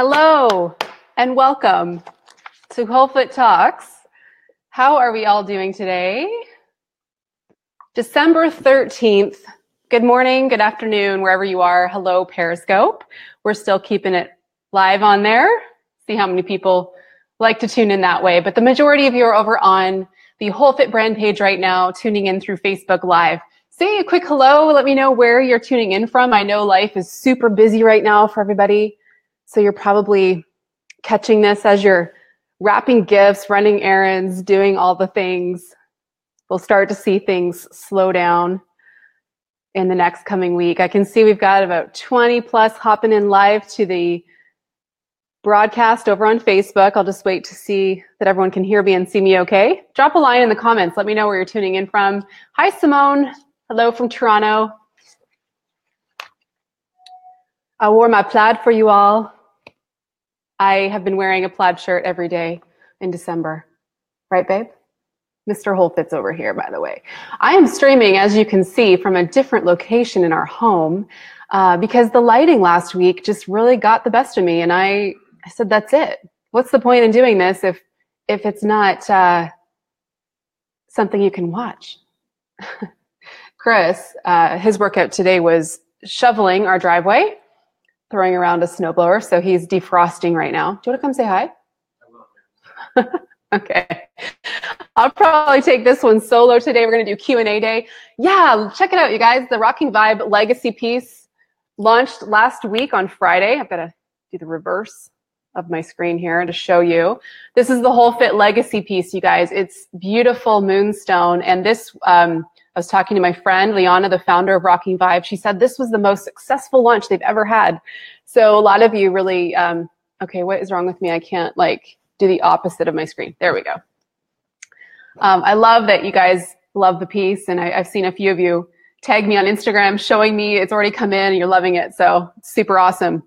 Hello and welcome to Whole Foot Talks. How are we all doing today? December 13th. Good morning, good afternoon, wherever you are. Hello, Periscope. We're still keeping it live on there. See how many people like to tune in that way. But the majority of you are over on the Whole Fit brand page right now, tuning in through Facebook Live. Say a quick hello. Let me know where you're tuning in from. I know life is super busy right now for everybody. So you're probably catching this as you're wrapping gifts, running errands, doing all the things. We'll start to see things slow down in the next coming week. I can see we've got about 20 plus hopping in live to the broadcast over on Facebook. I'll just wait to see that everyone can hear me and see me okay. Drop a line in the comments. Let me know where you're tuning in from. Hi, Simone. Hello from Toronto. I wore my plaid for you all. I have been wearing a plaid shirt every day in December. Right, babe? Mr. Whole Fit's over here, by the way. I am streaming, as you can see, from a different location in our home because the lighting last week just really got the best of me. And I said, that's it. What's the point in doing this if it's not something you can watch? Chris, his workout today was shoveling our driveway, throwing around a snowblower. So he's defrosting right now. Do you want to come say hi? I will. Okay. I'll probably take this one solo today. We're going to do Q&A day. Yeah, check it out, you guys. The Rocking Vibe Legacy piece launched last week on Friday. I've got to do the reverse of my screen here to show you. This is the Whole Fit Legacy piece, you guys. It's beautiful moonstone. And this, I was talking to my friend, Liana, the founder of Rocking Vibe. She said this was the most successful launch they've ever had. So a lot of you really, okay, what is wrong with me? I can't do the opposite of my screen. There we go. I love that you guys love the piece. And I've seen a few of you tag me on Instagram showing me it's already come in and you're loving it. So it's super awesome.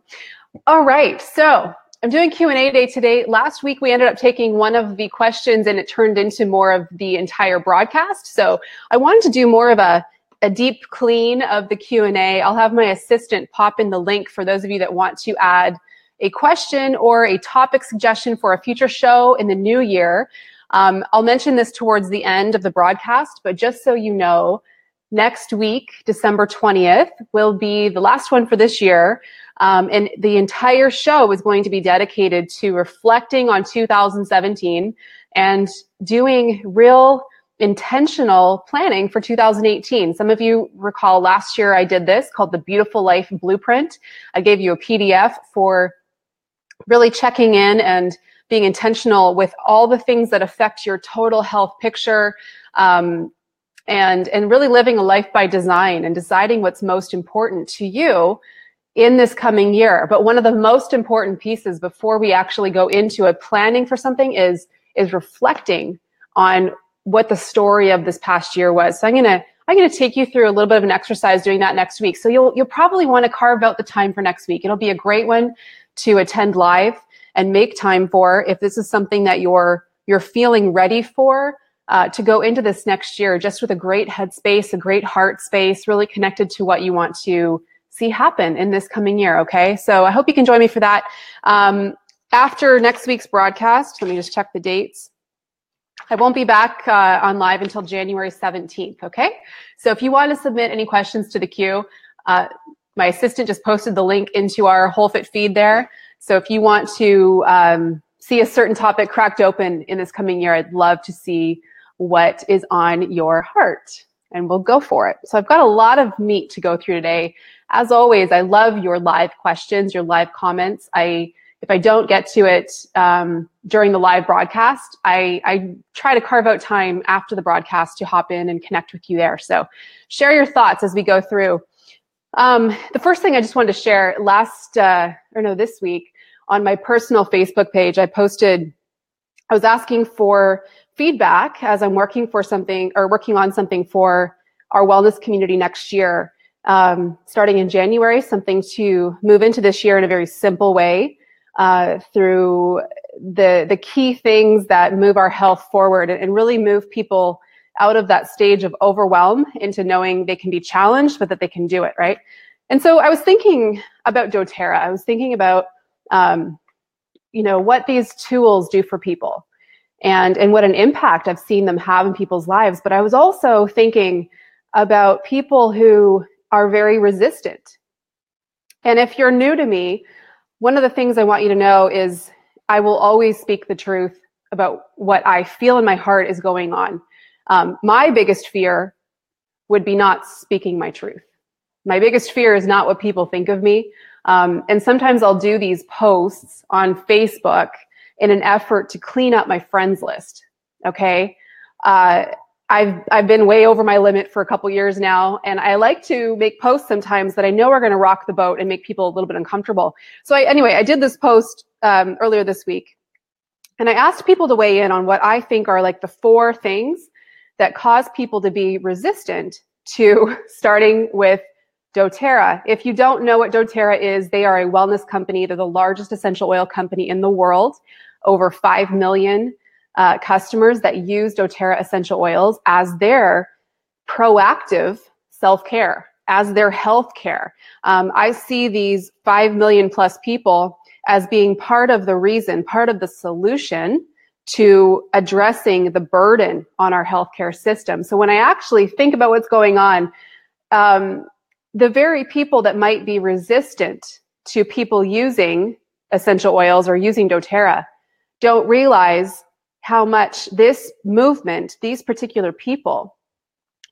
All right. So I'm doing Q&A day today. Last week, we ended up taking one of the questions and it turned into more of the entire broadcast. So I wanted to do more of a deep clean of the Q&A. I'll have my assistant pop in the link for those of you that want to add a question or a topic suggestion for a future show in the new year. I'll mention this towards the end of the broadcast, but just so you know, next week, December 20th, will be the last one for this year. And the entire show is going to be dedicated to reflecting on 2017 and doing real intentional planning for 2018. Some of you recall last year I did this called the Beautiful Life Blueprint. I gave you a PDF for really checking in and being intentional with all the things that affect your total health picture, and really living a life by design and deciding what's most important to you in this coming year. But one of the most important pieces before we actually go into a planning for something is reflecting on what the story of this past year was. So I'm gonna take you through a little bit of an exercise doing that next week. So you'll probably want to carve out the time for next week. It'll be a great one to attend live and make time for if this is something that you're feeling ready for to go into this next year just with a great headspace, a great heart space, really connected to what you want to see happen in this coming year, okay? So I hope you can join me for that. After next week's broadcast, let me just check the dates. I won't be back on live until January 17th, okay? So if you want to submit any questions to the queue, my assistant just posted the link into our Whole Fit feed there. So if you want to see a certain topic cracked open in this coming year, I'd love to see what is on your heart and we'll go for it. So I've got a lot of meat to go through today. As always, I love your live questions, your live comments. If I don't get to it during the live broadcast, I try to carve out time after the broadcast to hop in and connect with you there. So share your thoughts as we go through. The first thing I just wanted to share this week on my personal Facebook page, I was asking for feedback as I'm working on something for our wellness community next year, starting in January, something to move into this year in a very simple way, through the key things that move our health forward and really move people out of that stage of overwhelm into knowing they can be challenged, but that they can do it, right? And so I was thinking about doTERRA. I was thinking about what these tools do for people and what an impact I've seen them have in people's lives. But I was also thinking about people who are very resistant. And if you're new to me, one of the things I want you to know is I will always speak the truth about what I feel in my heart is going on. My biggest fear would be not speaking my truth. My biggest fear is not what people think of me. And sometimes I'll do these posts on Facebook in an effort to clean up my friends list. Okay. I've been way over my limit for a couple years now, and I like to make posts sometimes that I know are going to rock the boat and make people a little bit uncomfortable. So I did this post earlier this week, and I asked people to weigh in on what I think are like the 4 things that cause people to be resistant to starting with doTERRA. If you don't know what doTERRA is, they are a wellness company. They're the largest essential oil company in the world, over 5 million customers that use doTERRA essential oils as their proactive self-care, as their health care. I see these 5 million plus people as being part of the reason, part of the solution to addressing the burden on our healthcare system. So when I actually think about what's going on, the very people that might be resistant to people using essential oils or using doTERRA don't realize how much this movement, these particular people,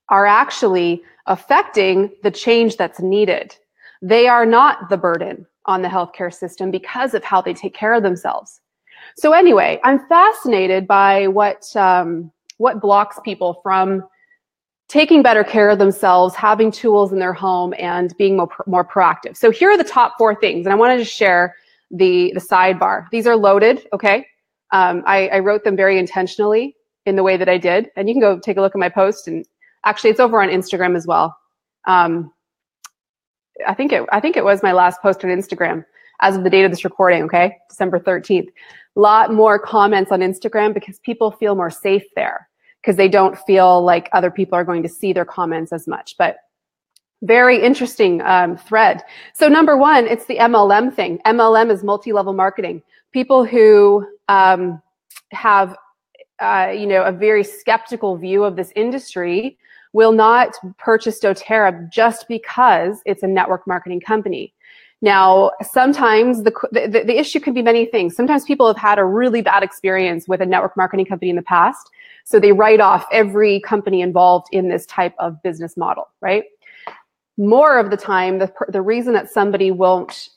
are actually affecting the change that's needed. They are not the burden on the healthcare system because of how they take care of themselves. So anyway, I'm fascinated by what blocks people from taking better care of themselves, having tools in their home, and being more proactive. So here are the top 4 things, and I wanted to share the sidebar. These are loaded, okay? I wrote them very intentionally in the way that I did, and you can go take a look at my post, and actually it's over on Instagram as well. I think it was my last post on Instagram as of the date of this recording, okay? December 13th. A lot more comments on Instagram because people feel more safe there because they don't feel like other people are going to see their comments as much. But very interesting thread. So number 1, it's the MLM thing. MLM is multi-level marketing. People who have a very skeptical view of this industry will not purchase doTERRA just because it's a network marketing company. Now, sometimes the issue can be many things. Sometimes people have had a really bad experience with a network marketing company in the past, so they write off every company involved in this type of business model, right? More of the time, the reason that somebody won't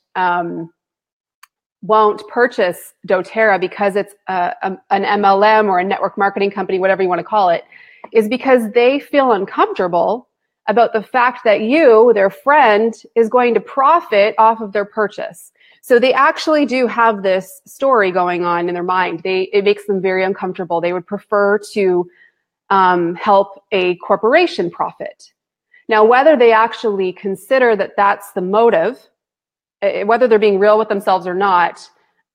purchase doTERRA because it's an MLM or a network marketing company, whatever you want to call it, is because they feel uncomfortable about the fact that you, their friend, is going to profit off of their purchase. So they actually do have this story going on in their mind. It makes them very uncomfortable. They would prefer to help a corporation profit. Now, whether they actually consider that that's the motive, whether they're being real with themselves or not,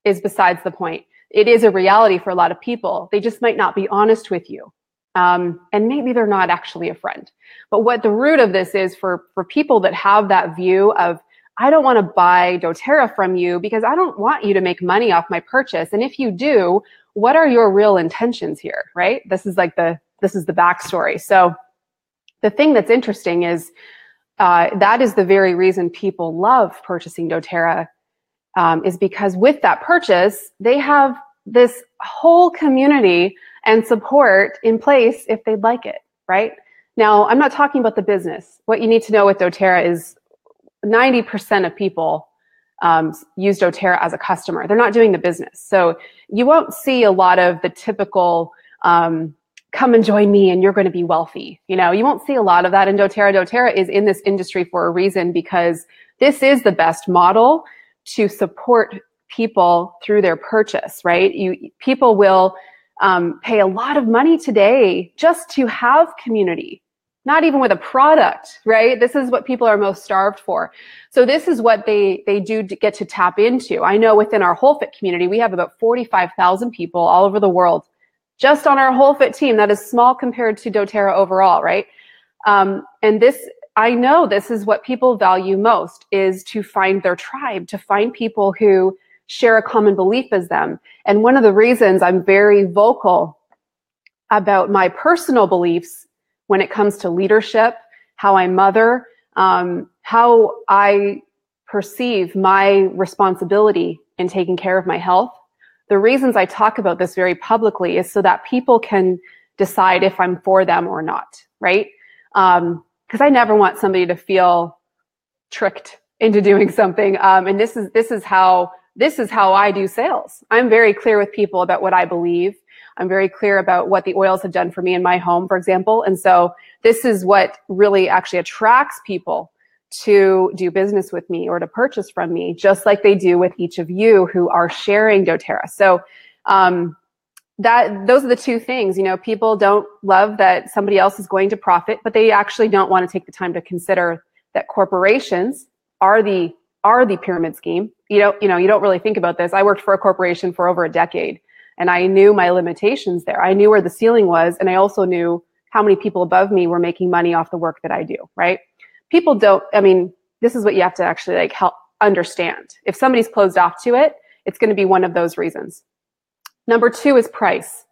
is besides the point. It is a reality for a lot of people. They just might not be honest with you. And maybe they're not actually a friend. But what the root of this is for people that have that view of, I don't want to buy doTERRA from you because I don't want you to make money off my purchase. And if you do, what are your real intentions here, right? This is the backstory. So the thing that's interesting is that is the very reason people love purchasing doTERRA, is because with that purchase, they have this whole community and support in place if they'd like it, right? Now, I'm not talking about the business. What you need to know with doTERRA is 90% of people use doTERRA as a customer. They're not doing the business. So you won't see a lot of the typical come and join me and you're going to be wealthy. You won't see a lot of that in doTERRA. doTERRA is in this industry for a reason because this is the best model to support people through their purchase, right? People will pay a lot of money today just to have community, not even with a product, right? This is what people are most starved for. So this is what they do get to tap into. I know within our WholeFit community, we have about 45,000 people all over the world just on our WholeFit team. That is small compared to doTERRA overall, right? And I know this is what people value most, is to find their tribe, to find people who share a common belief as them. And one of the reasons I'm very vocal about my personal beliefs when it comes to leadership, how I mother, how I perceive my responsibility in taking care of my health. The reasons I talk about this very publicly is so that people can decide if I'm for them or not, right? Because I never want somebody to feel tricked into doing something. And this is how I do sales. I'm very clear with people about what I believe. I'm very clear about what the oils have done for me in my home, for example. And so this is what really actually attracts people to do business with me or to purchase from me, just like they do with each of you who are sharing doTERRA. So those are the two things. You know, people don't love that somebody else is going to profit, but they actually don't want to take the time to consider that corporations are the pyramid scheme. You don't really think about this. I worked for a corporation for over a decade, and I knew my limitations there. I knew where the ceiling was, and I also knew how many people above me were making money off the work that I do, right? People don't, this is what you have to actually help understand. If somebody's closed off to it, it's going to be one of those reasons. Number two is price.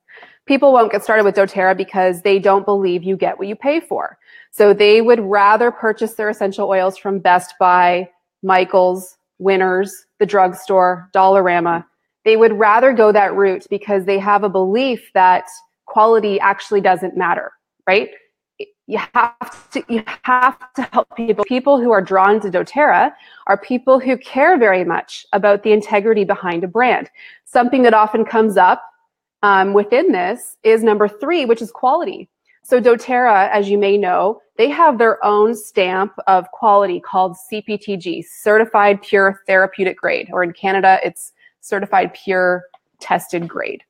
People won't get started with doTERRA because they don't believe you get what you pay for. So they would rather purchase their essential oils from Best Buy, Michael's, Winners, the drugstore, Dollarama. They would rather go that route because they have a belief that quality actually doesn't matter, right? You have to help people. People who are drawn to doTERRA are people who care very much about the integrity behind a brand. Something that often comes up within this is number three, which is quality. So doTERRA, as you may know, they have their own stamp of quality called CPTG, Certified Pure Therapeutic Grade, or in Canada, it's Certified Pure Tested Grade.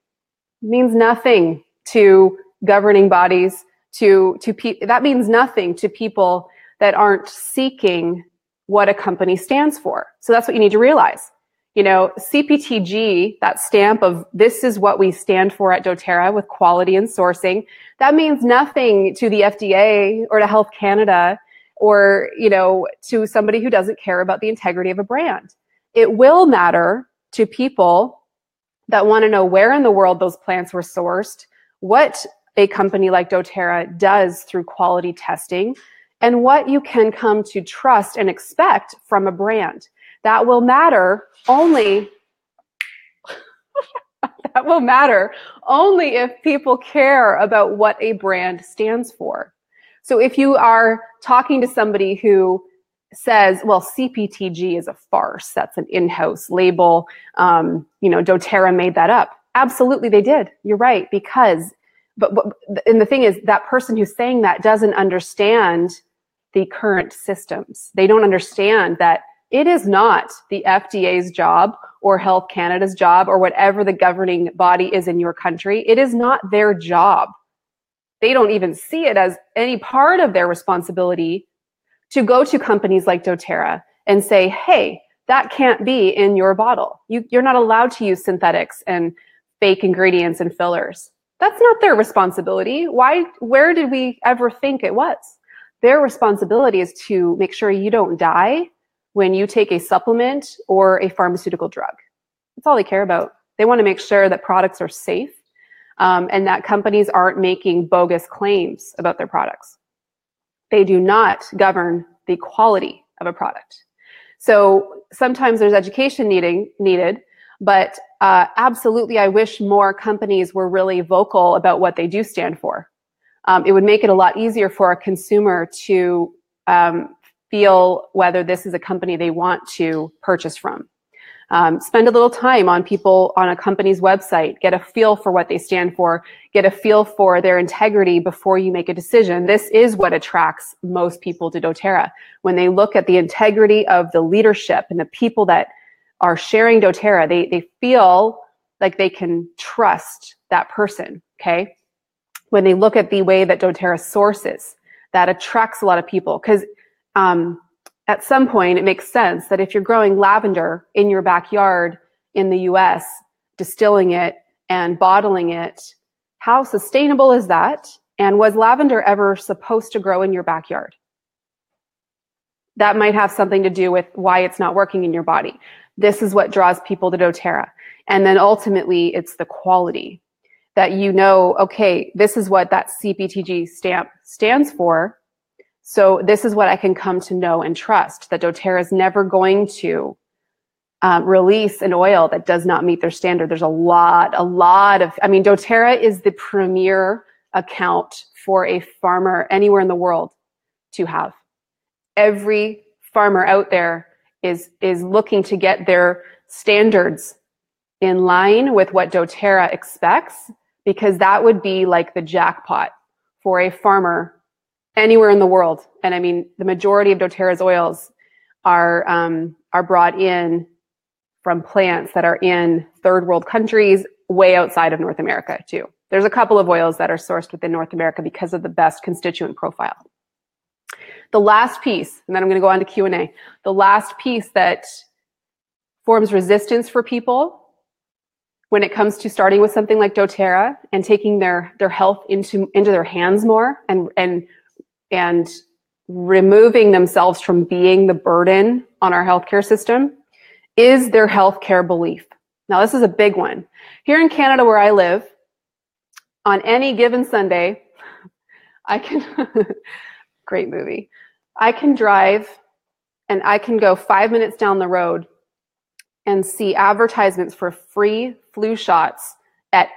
It means nothing to governing bodies, that means nothing to people that aren't seeking what a company stands for. So that's what you need to realize. You know, CPTG, that stamp of this is what we stand for at doTERRA with quality and sourcing, that means nothing to the FDA or to Health Canada or, to somebody who doesn't care about the integrity of a brand. It will matter to people that want to know where in the world those plants were sourced, what a company like doTERRA does through quality testing, and what you can come to trust and expect from a brand. That will matter only if people care about what a brand stands for. So if you are talking to somebody who says, well, CPTG is a farce, that's an in-house label, doTERRA made that up. Absolutely they did. You're right, and the thing is, that person who's saying that doesn't understand the current systems. They don't understand that it is not the FDA's job or Health Canada's job or whatever the governing body is in your country. It is not their job. They don't even see it as any part of their responsibility to go to companies like doTERRA and say, hey, that can't be in your bottle. You're not allowed to use synthetics and fake ingredients and fillers. That's not their responsibility. Where did we ever think it was? Their responsibility is to make sure you don't die when you take a supplement or a pharmaceutical drug. That's all they care about. They want to make sure that products are safe and that companies aren't making bogus claims about their products. They do not govern the quality of a product. So sometimes there's education needed, but absolutely, I wish more companies were really vocal about what they do stand for. It would make it a lot easier for a consumer to feel whether this is a company they want to purchase from. Spend a little time on a company's website, get a feel for what they stand for, get a feel for their integrity before you make a decision. This is what attracts most people to doTERRA. When they look at the integrity of the leadership and the people that are sharing doTERRA, they feel like they can trust that person, okay? When they look at the way that doTERRA sources, that attracts a lot of people because at some point it makes sense that if you're growing lavender in your backyard in the US, distilling it and bottling it, how sustainable is that? And was lavender ever supposed to grow in your backyard? That might have something to do with why it's not working in your body. This is what draws people to doTERRA. And then ultimately it's the quality that okay, this is what that CPTG stamp stands for. So this is what I can come to know and trust, that doTERRA is never going to release an oil that does not meet their standard. There's a lot of, doTERRA is the premier account for a farmer anywhere in the world to have. Every farmer out there is looking to get their standards in line with what doTERRA expects, because that would be like the jackpot for a farmer anywhere in the world. And I mean, the majority of doTERRA's oils are brought in from plants that are in third world countries, way outside of North America too. There's a couple of oils that are sourced within North America because of the best constituent profile. The last piece, and then I'm going to go on to Q&A. The last piece that forms resistance for people when it comes to starting with something like doTERRA and taking their health into their hands more and removing themselves from being the burden on our healthcare system is their healthcare belief. Now, this is a big one. Here in Canada, where I live, on any given Sunday, I can, great movie, I can drive and I can go 5 minutes down the road and see advertisements for free flu shots at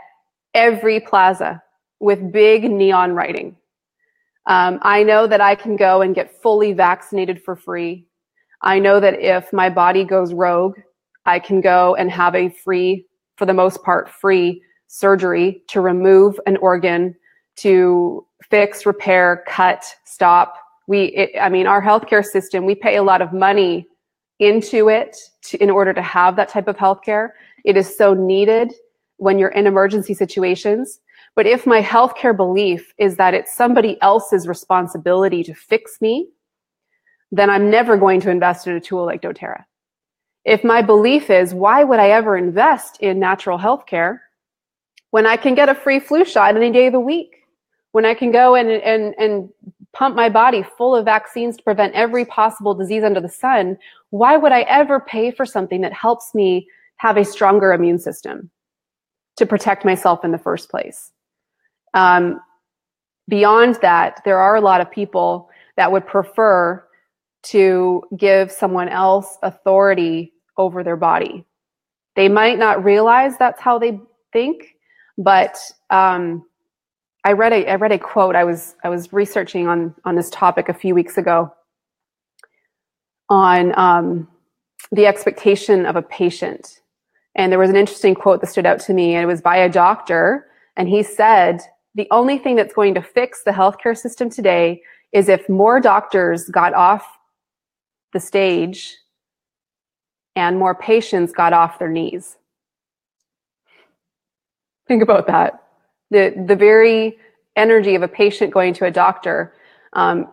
every plaza with big neon writing. I know that I can go and get fully vaccinated for free. I know that if my body goes rogue, I can go and have a free, for the most part, free surgery to remove an organ, to fix, repair, cut, stop. Our healthcare system, we pay a lot of money into it in order to have that type of healthcare. It is so needed when you're in emergency situations. But if my healthcare belief is that it's somebody else's responsibility to fix me, then I'm never going to invest in a tool like doTERRA. If my belief is, why would I ever invest in natural healthcare when I can get a free flu shot any day of the week? When I can go and pump my body full of vaccines to prevent every possible disease under the sun, why would I ever pay for something that helps me have a stronger immune system to protect myself in the first place? Beyond that, there are a lot of people that would prefer to give someone else authority over their body. They might not realize that's how they think, but I read a quote. I was researching on this topic a few weeks ago on the expectation of a patient. And there was an interesting quote that stood out to me, and it was by a doctor. And he said, the only thing that's going to fix the healthcare system today is if more doctors got off the stage and more patients got off their knees. Think about that. The very energy of a patient going to a doctor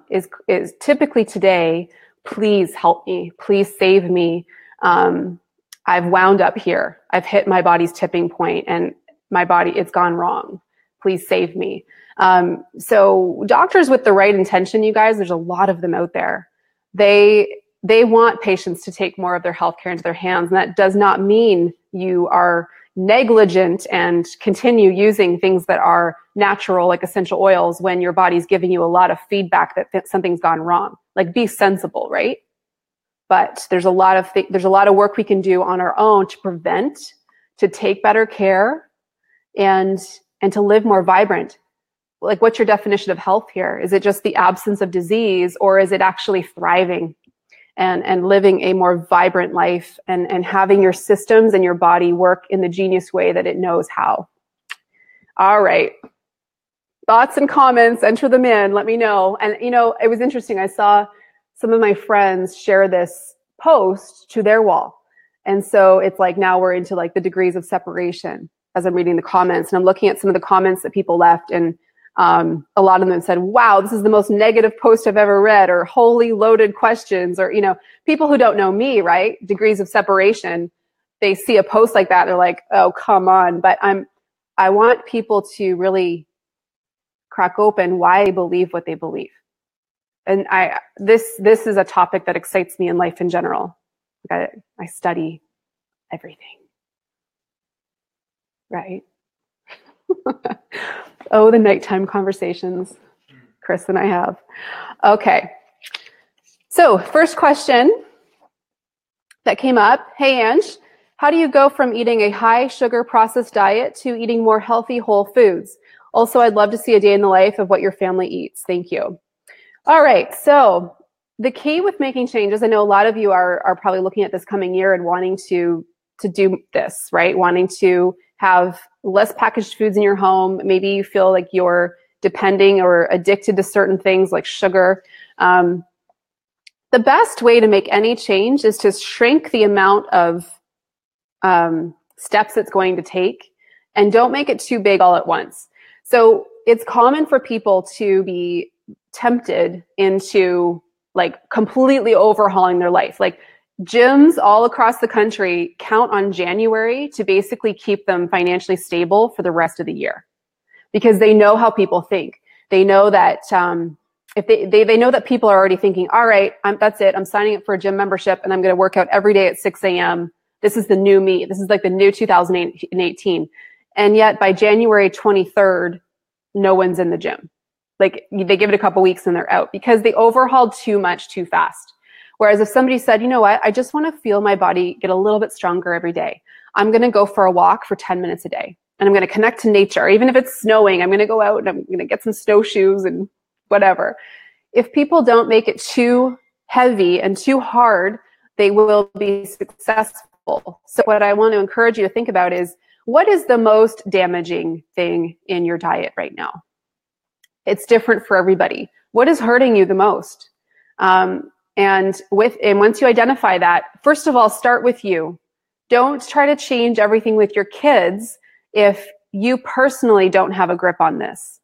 is typically today, please help me, please save me. I've wound up here. I've hit my body's tipping point and my body, it's gone wrong. Please save me. So doctors with the right intention, you guys, there's a lot of them out there. They want patients to take more of their healthcare into their hands. And that does not mean you are negligent and continue using things that are natural, like essential oils, when your body's giving you a lot of feedback that something's gone wrong. Like, be sensible, right? But there's a lot of work we can do on our own to prevent, to take better care, and to live more vibrant. Like, what's your definition of health here? Is it just the absence of disease, or is it actually thriving and living a more vibrant life and having your systems and your body work in the genius way that it knows how? All right. Thoughts and comments, enter them in. Let me know. And, it was interesting. I saw some of my friends share this post to their wall. And so it's like, now we're into like the degrees of separation as I'm reading the comments, and I'm looking at some of the comments that people left, and a lot of them said, wow, this is the most negative post I've ever read, or wholly loaded questions, or, people who don't know me, right? Degrees of separation. They see a post like that. They're like, oh, come on. But I want people to really crack open why they believe what they believe. And this is a topic that excites me in life in general. I study everything. Right? Oh, the nighttime conversations Chris and I have. Okay. So first question that came up. Hey, Ange, how do you go from eating a high sugar processed diet to eating more healthy whole foods? Also, I'd love to see a day in the life of what your family eats. Thank you. All right. So the key with making changes, I know a lot of you are probably looking at this coming year and wanting to do this, right? Wanting to have less packaged foods in your home. Maybe you feel like you're depending or addicted to certain things like sugar. The best way to make any change is to shrink the amount of steps it's going to take, and don't make it too big all at once. So it's common for people to be tempted into like completely overhauling their life. Like gyms all across the country count on January to basically keep them financially stable for the rest of the year, because they know how people think. They know that if they know that people are already thinking, all right, that's it. I'm signing up for a gym membership and I'm going to work out every day at 6 a.m. This is the new me. This is like the new 2018. And yet by January 23rd, no one's in the gym. Like they give it a couple weeks and they're out because they overhauled too much too fast. Whereas if somebody said, you know what, I just want to feel my body get a little bit stronger every day. I'm going to go for a walk for 10 minutes a day and I'm going to connect to nature. Even if it's snowing, I'm going to go out and I'm going to get some snowshoes and whatever. If people don't make it too heavy and too hard, they will be successful. So what I want to encourage you to think about is, what is the most damaging thing in your diet right now? It's different for everybody. What is hurting you the most? And once you identify that, first of all, start with you. Don't try to change everything with your kids if you personally don't have a grip on this.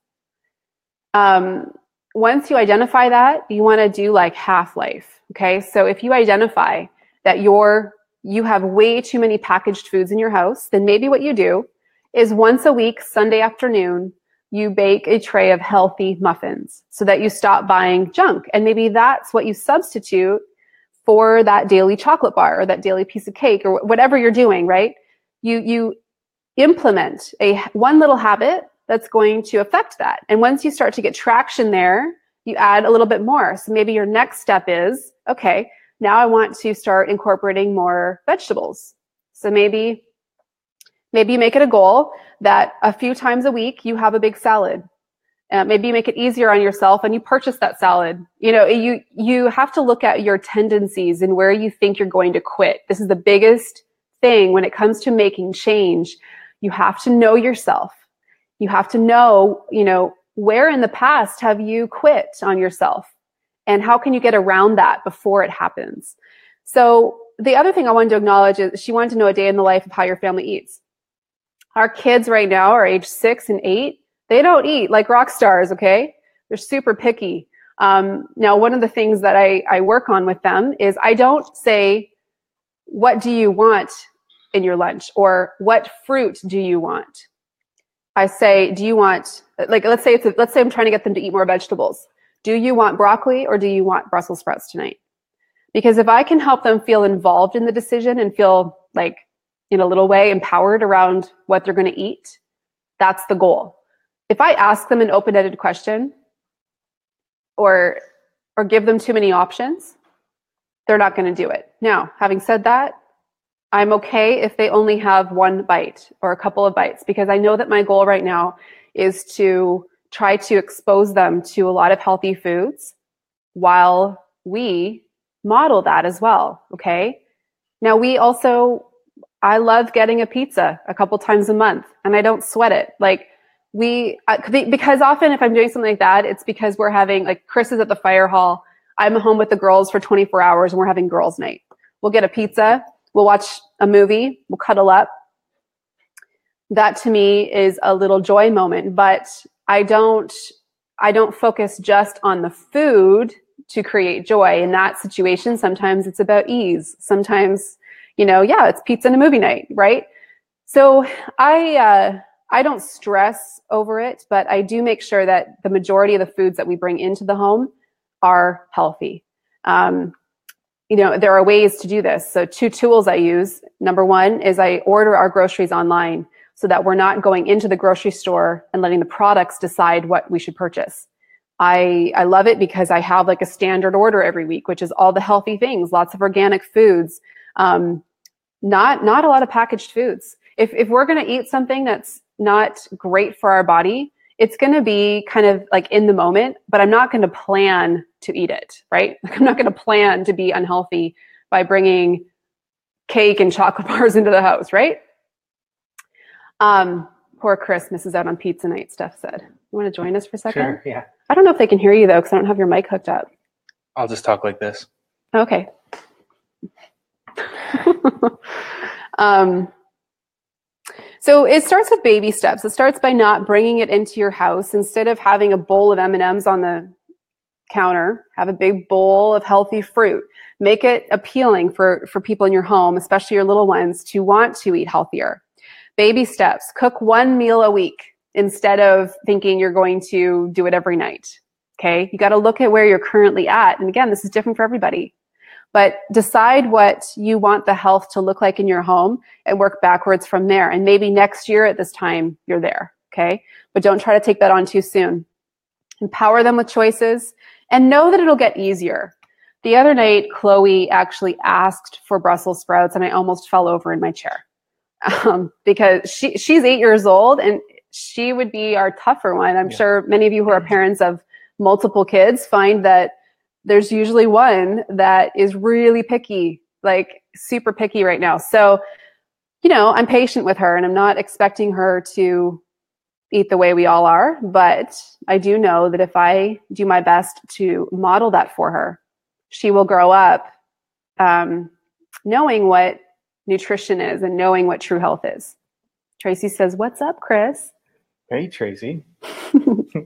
Once you identify that, you want to do like half life. Okay. So if you identify that you have way too many packaged foods in your house, then maybe what you do is once a week, Sunday afternoon, you bake a tray of healthy muffins so that you stop buying junk. And maybe that's what you substitute for that daily chocolate bar or that daily piece of cake or whatever you're doing, right? You implement one little habit that's going to affect that. And once you start to get traction there, you add a little bit more. So maybe your next step is, okay, now I want to start incorporating more vegetables. So maybe you make it a goal that a few times a week you have a big salad. Maybe you make it easier on yourself and you purchase that salad. You know, you have to look at your tendencies and where you think you're going to quit. This is the biggest thing when it comes to making change. You have to know yourself. You have to know, where in the past have you quit on yourself? And how can you get around that before it happens? So the other thing I wanted to acknowledge is she wanted to know a day in the life of how your family eats. Our kids right now are age 6 and 8. They don't eat like rock stars, okay? They're super picky. Now, one of the things that I work on with them is I don't say, what do you want in your lunch? Or what fruit do you want? I say, do you want, like, let's say I'm trying to get them to eat more vegetables. Do you want broccoli or do you want Brussels sprouts tonight? Because if I can help them feel involved in the decision and feel like, in a little way, empowered around what they're going to eat, that's the goal. If I ask them an open-ended question or give them too many options, they're not going to do it. Now, having said that, I'm okay if they only have one bite or a couple of bites, because I know that my goal right now is to try to expose them to a lot of healthy foods while we model that as well. Okay. Now I love getting a pizza a couple times a month and I don't sweat it. Like because often if I'm doing something like that, it's because we're having, like, Chris is at the fire hall. I'm home with the girls for 24 hours and we're having girls' night. We'll get a pizza. We'll watch a movie. We'll cuddle up. That to me is a little joy moment, but I don't focus just on the food to create joy. In that situation, sometimes it's about ease. Sometimes, it's pizza and a movie night, right? So I don't stress over it, but I do make sure that the majority of the foods that we bring into the home are healthy. there are ways to do this. So 2 tools I use. Number 1 is I order our groceries online so that we're not going into the grocery store and letting the products decide what we should purchase. I love it because I have like a standard order every week, which is all the healthy things, lots of organic foods, not a lot of packaged foods. If we're going to eat something that's not great for our body, it's going to be kind of like in the moment, but I'm not going to plan to eat it, right? Like I'm not going to plan to be unhealthy by bringing cake and chocolate bars into the house, right? Poor Chris misses out on pizza night, Steph said. You want to join us for a second? Sure, yeah. I don't know if they can hear you though, because I don't have your mic hooked up. I'll just talk like this. Okay. So it starts with baby steps. It starts by not bringing it into your house. Instead of having a bowl of M&Ms on the counter, have a big bowl of healthy fruit. Make it appealing for people in your home, especially your little ones, to want to eat healthier. Baby steps. Cook 1 meal a week instead of thinking you're going to do it every night. Okay? You got to look at where you're currently at. And again, this is different for everybody. But decide what you want the health to look like in your home and work backwards from there. And maybe next year at this time, you're there. Okay? But don't try to take that on too soon. Empower them with choices and know that it'll get easier. The other night, Chloe actually asked for Brussels sprouts and I almost fell over in my chair. Because she's 8 years old and she would be our tougher one. I'm sure many of you who are parents of multiple kids find that there's usually one that is really picky, like super picky right now. So, I'm patient with her and I'm not expecting her to eat the way we all are, but I do know that if I do my best to model that for her, she will grow up knowing what nutrition is and knowing what true health is. Tracy says, "What's up, Chris?" Hey, Tracy.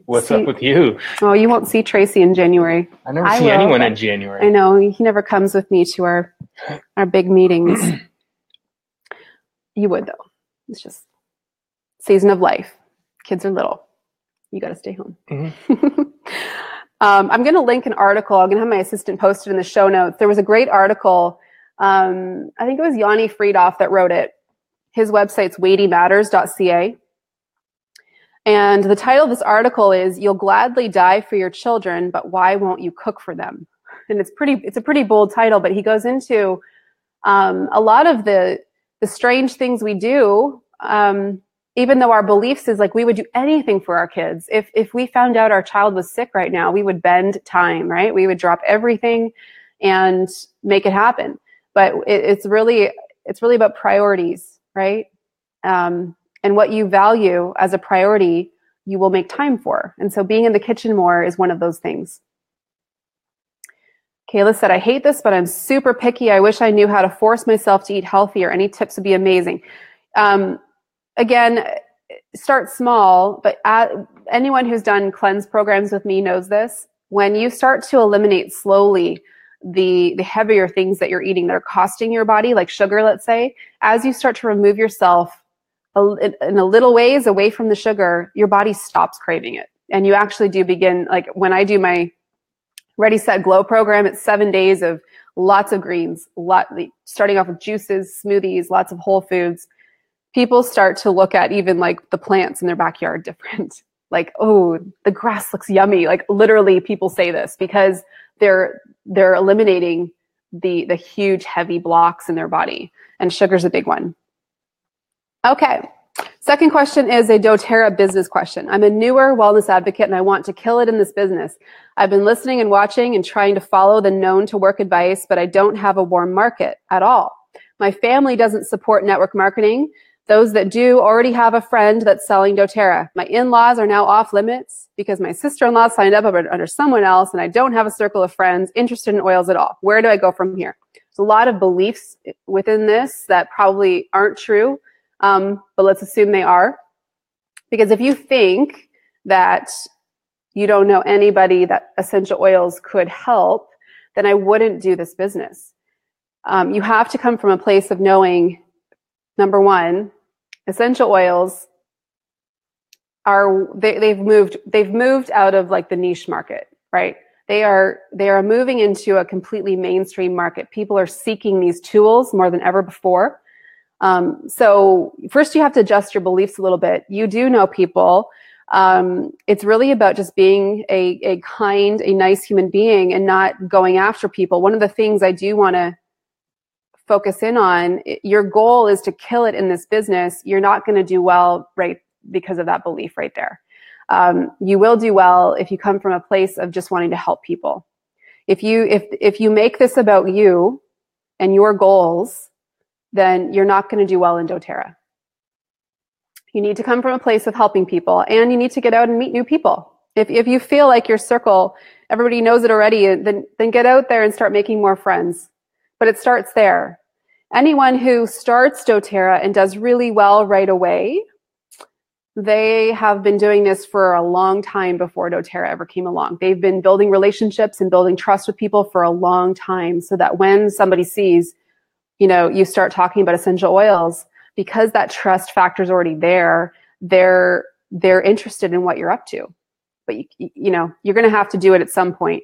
What's up with you? Oh, you won't see Tracy in January. I never see anyone in January. I know. He never comes with me to our big meetings. You would, though. It's just season of life. Kids are little. You got to stay home. Mm-hmm. I'm going to link an article. I'm going to have my assistant post it in the show notes. There was a great article. I think it was Yanni Friedhoff that wrote it. His website's weightymatters.ca. And the title of this article is "You'll Gladly Die for Your Children, but Why Won't You Cook for Them?" And it's a pretty bold title, but he goes into a lot of the strange things we do, even though our beliefs is like we would do anything for our kids. If we found out our child was sick right now, we would bend time, right? We would drop everything and make it happen. But it's really about priorities, right? And what you value as a priority, you will make time for. And so being in the kitchen more is one of those things. Kayla said, "I hate this, but I'm super picky. I wish I knew how to force myself to eat healthier. Any tips would be amazing." Again, start small, but anyone who's done cleanse programs with me knows this. When you start to eliminate slowly the heavier things that you're eating that are costing your body, like sugar, let's say, as you start to remove yourself in a little ways away from the sugar, your body stops craving it. And you actually do begin, like when I do my Ready, Set, Glow program, it's 7 days of lots of greens, starting off with juices, smoothies, lots of whole foods. People start to look at even like the plants in their backyard different. Like, oh, the grass looks yummy. Like literally people say this because they're eliminating the huge heavy blocks in their body, and sugar's a big one. Okay. Second question is a doTERRA business question. I'm a newer wellness advocate and I want to kill it in this business. I've been listening and watching and trying to follow the known to work advice, but I don't have a warm market at all. My family doesn't support network marketing. Those that do already have a friend that's selling doTERRA. My in-laws are now off limits because my sister-in-law signed up under someone else and I don't have a circle of friends interested in oils at all. Where do I go from here? There's a lot of beliefs within this that probably aren't true. But let's assume they are. Because if you think that you don't know anybody that essential oils could help, then I wouldn't do this business. You have to come from a place of knowing, number one, essential oils they've moved out of like the niche market, right? They are moving into a completely mainstream market. People are seeking these tools more than ever before. So first you have to adjust your beliefs a little bit. You do know people. It's really about just being a kind, a nice human being and not going after people. One of the things I do want to focus in on, your goal is to kill it in this business. You're not going to do well, right, because of that belief right there. You will do well if you come from a place of just wanting to help people. If you make this about you and your goals, then you're not going to do well in doTERRA. You need to come from a place of helping people, and you need to get out and meet new people. If you feel like your circle, everybody knows it already, then get out there and start making more friends. But it starts there. Anyone who starts doTERRA and does really well right away, they have been doing this for a long time before doTERRA ever came along. They've been building relationships and building trust with people for a long time, so that when somebody sees, you start talking about essential oils, because that trust factor is already there, they're interested in what you're up to. But you're going to have to do it at some point.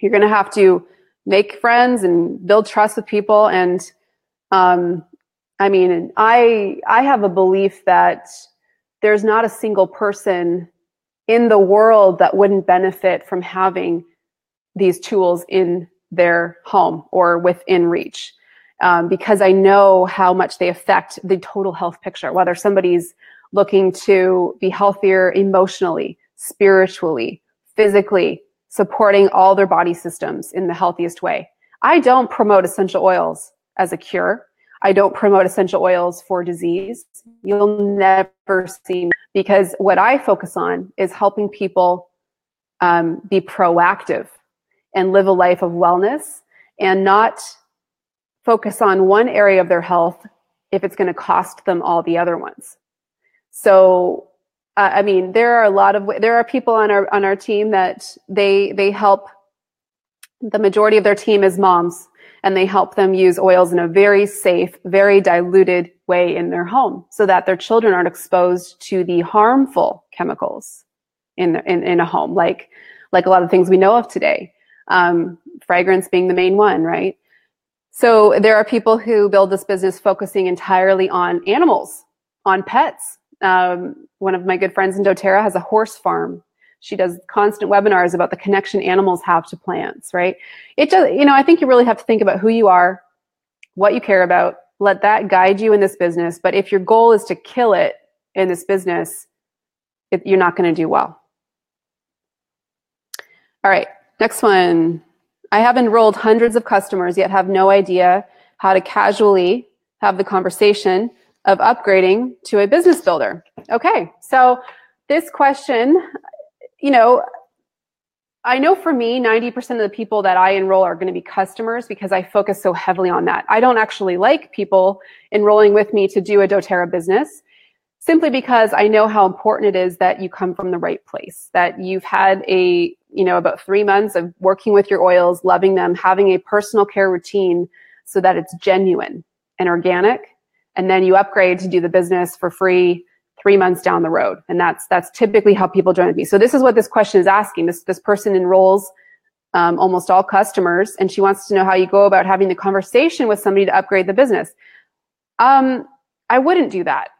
You're going to have to make friends and build trust with people. And I have a belief that there's not a single person in the world that wouldn't benefit from having these tools in their home or within reach. Because I know how much they affect the total health picture, whether somebody's looking to be healthier emotionally, spiritually, physically, supporting all their body systems in the healthiest way. I don't promote essential oils as a cure. I don't promote essential oils for disease. You'll never see me, because what I focus on is helping people be proactive and live a life of wellness, and not focus on one area of their health if it's going to cost them all the other ones. So, there are people on our team that they help. The majority of their team is moms, and they help them use oils in a very safe, very diluted way in their home, so that their children aren't exposed to the harmful chemicals in a home, like a lot of things we know of today. Fragrance being the main one, right? So there are people who build this business focusing entirely on animals, on pets. One of my good friends in doTERRA has a horse farm. She does constant webinars about the connection animals have to plants, right? It does, I think you really have to think about who you are, what you care about, let that guide you in this business. But if your goal is to kill it in this business, you're not going to do well. All right, next one. I have enrolled hundreds of customers, yet have no idea how to casually have the conversation of upgrading to a business builder. Okay, so this question, I know for me, 90% of the people that I enroll are going to be customers, because I focus so heavily on that. I don't actually like people enrolling with me to do a doTERRA business, simply because I know how important it is that you come from the right place, that you've had about 3 months of working with your oils, loving them, having a personal care routine so that it's genuine and organic. And then you upgrade to do the business for free 3 months down the road. And that's typically how people join me. So this is what this question is asking. This person enrolls almost all customers, and she wants to know how you go about having the conversation with somebody to upgrade the business. I wouldn't do that.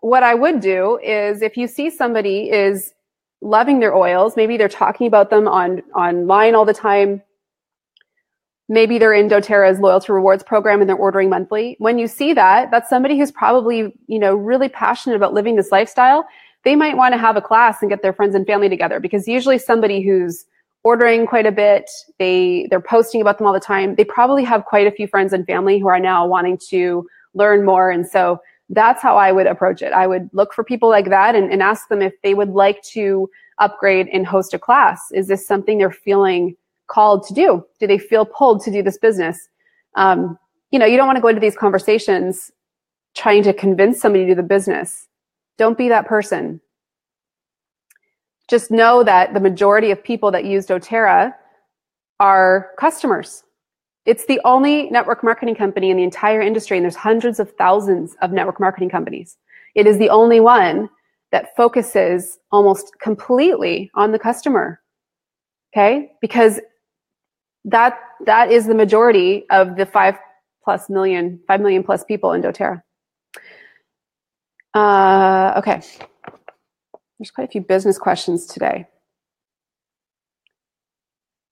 What I would do is, if you see somebody is loving their oils, maybe they're talking about them online all the time, maybe they're in doTERRA's loyalty rewards program and they're ordering monthly. When you see that, that's somebody who's probably, really passionate about living this lifestyle. They might want to have a class and get their friends and family together, because usually somebody who's ordering quite a bit, they're posting about them all the time. They probably have quite a few friends and family who are now wanting to learn more. And so that's how I would approach it. I would look for people like that and ask them if they would like to upgrade and host a class. Is this something they're feeling called to do? Do they feel pulled to do this business? You don't want to go into these conversations trying to convince somebody to do the business. Don't be that person. Just know that the majority of people that use doTERRA are customers. It's the only network marketing company in the entire industry, and there's hundreds of thousands of network marketing companies. It is the only one that focuses almost completely on the customer. Okay? Because that is the majority of the 5 million plus people in doTERRA. Okay. There's quite a few business questions today.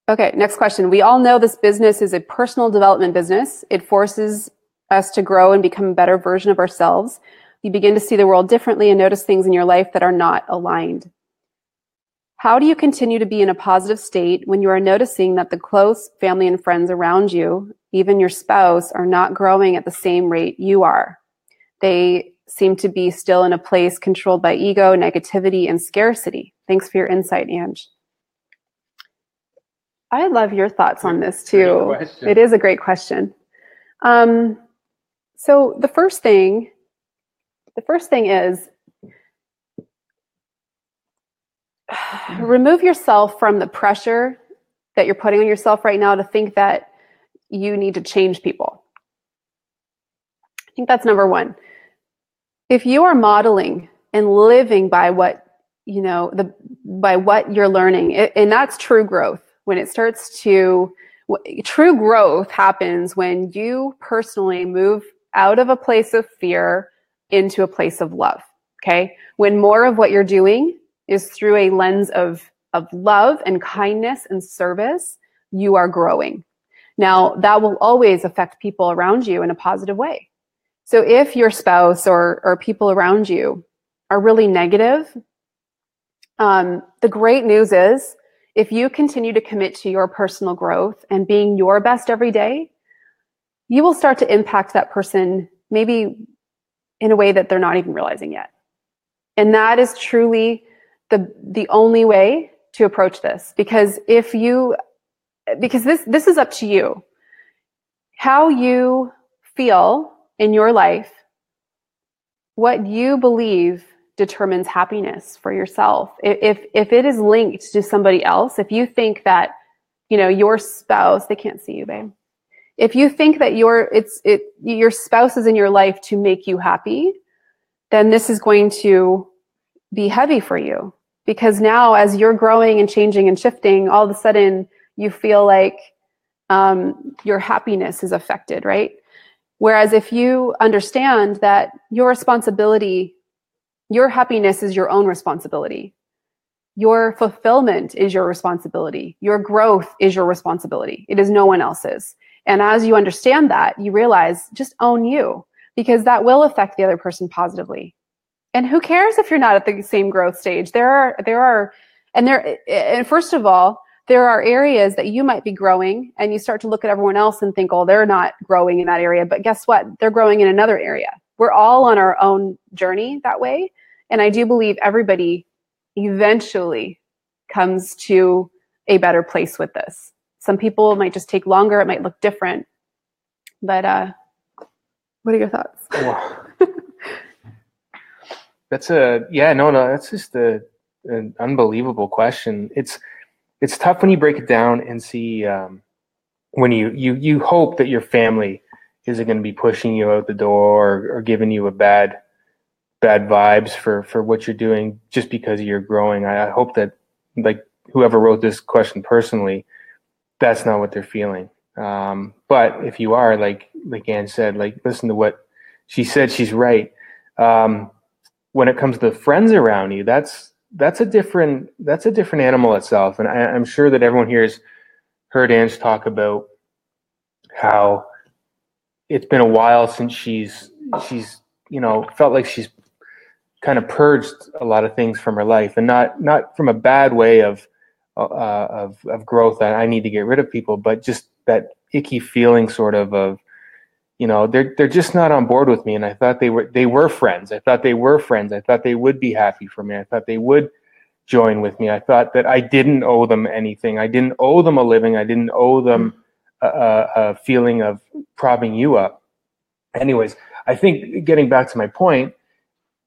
Okay, next question. We all know this business is a personal development business. It forces us to grow and become a better version of ourselves. You begin to see the world differently and notice things in your life that are not aligned. How do you continue to be in a positive state when you are noticing that the close family and friends around you, even your spouse, are not growing at the same rate you are? They seem to be still in a place controlled by ego, negativity, and scarcity. Thanks for your insight, Ange. I love your thoughts on this too. It is a great question. So the first thing is remove yourself from the pressure that you're putting on yourself right now to think that you need to change people. I think that's number one. If you are modeling and living by what, by what you're learning, and that's true growth. When it starts to, true growth happens when you personally move out of a place of fear into a place of love, okay? When more of what you're doing is through a lens of love and kindness and service, you are growing. Now, that will always affect people around you in a positive way. So if your spouse or people around you are really negative, the great news is, if you continue to commit to your personal growth and being your best every day, you will start to impact that person maybe in a way that they're not even realizing yet. And that is truly the only way to approach this. Because this is up to you. How you feel in your life, what you believe determines happiness for yourself. If it is linked to somebody else, if you think that, your spouse, they can't see you, babe. If you think that your spouse is in your life to make you happy, then this is going to be heavy for you. Because now as you're growing and changing and shifting, all of a sudden you feel like your happiness is affected, right? Whereas if you understand that your responsibility, your happiness is your own responsibility. Your fulfillment is your responsibility. Your growth is your responsibility. It is no one else's. And as you understand that, you realize just own you, because that will affect the other person positively. And who cares if you're not at the same growth stage? And first of all, there are areas that you might be growing and you start to look at everyone else and think, oh, they're not growing in that area. But guess what? They're growing in another area. We're all on our own journey that way. And I do believe everybody eventually comes to a better place with this. Some people might just take longer. It might look different. But what are your thoughts? Wow. That's just an unbelievable question. It's tough when you break it down and see when you hope that your family isn't going to be pushing you out the door or giving you a bad vibes for what you're doing just because you're growing. I hope that, like, whoever wrote this question personally, that's not what they're feeling. But if you are, like Anne said, like, listen to what she said. She's right. When it comes to friends around you, that's a different animal itself. And I'm sure that everyone here has heard Ange talk about how it's been a while since she's felt like she's kind of purged a lot of things from her life, and not from a bad way of growth that I need to get rid of people, but just that icky feeling sort of they're just not on board with me. And I thought they were friends. I thought they were friends. I thought they would be happy for me. I thought they would join with me. I thought that I didn't owe them anything. I didn't owe them a living. I didn't owe them a feeling of propping you up. Anyways, I think getting back to my point,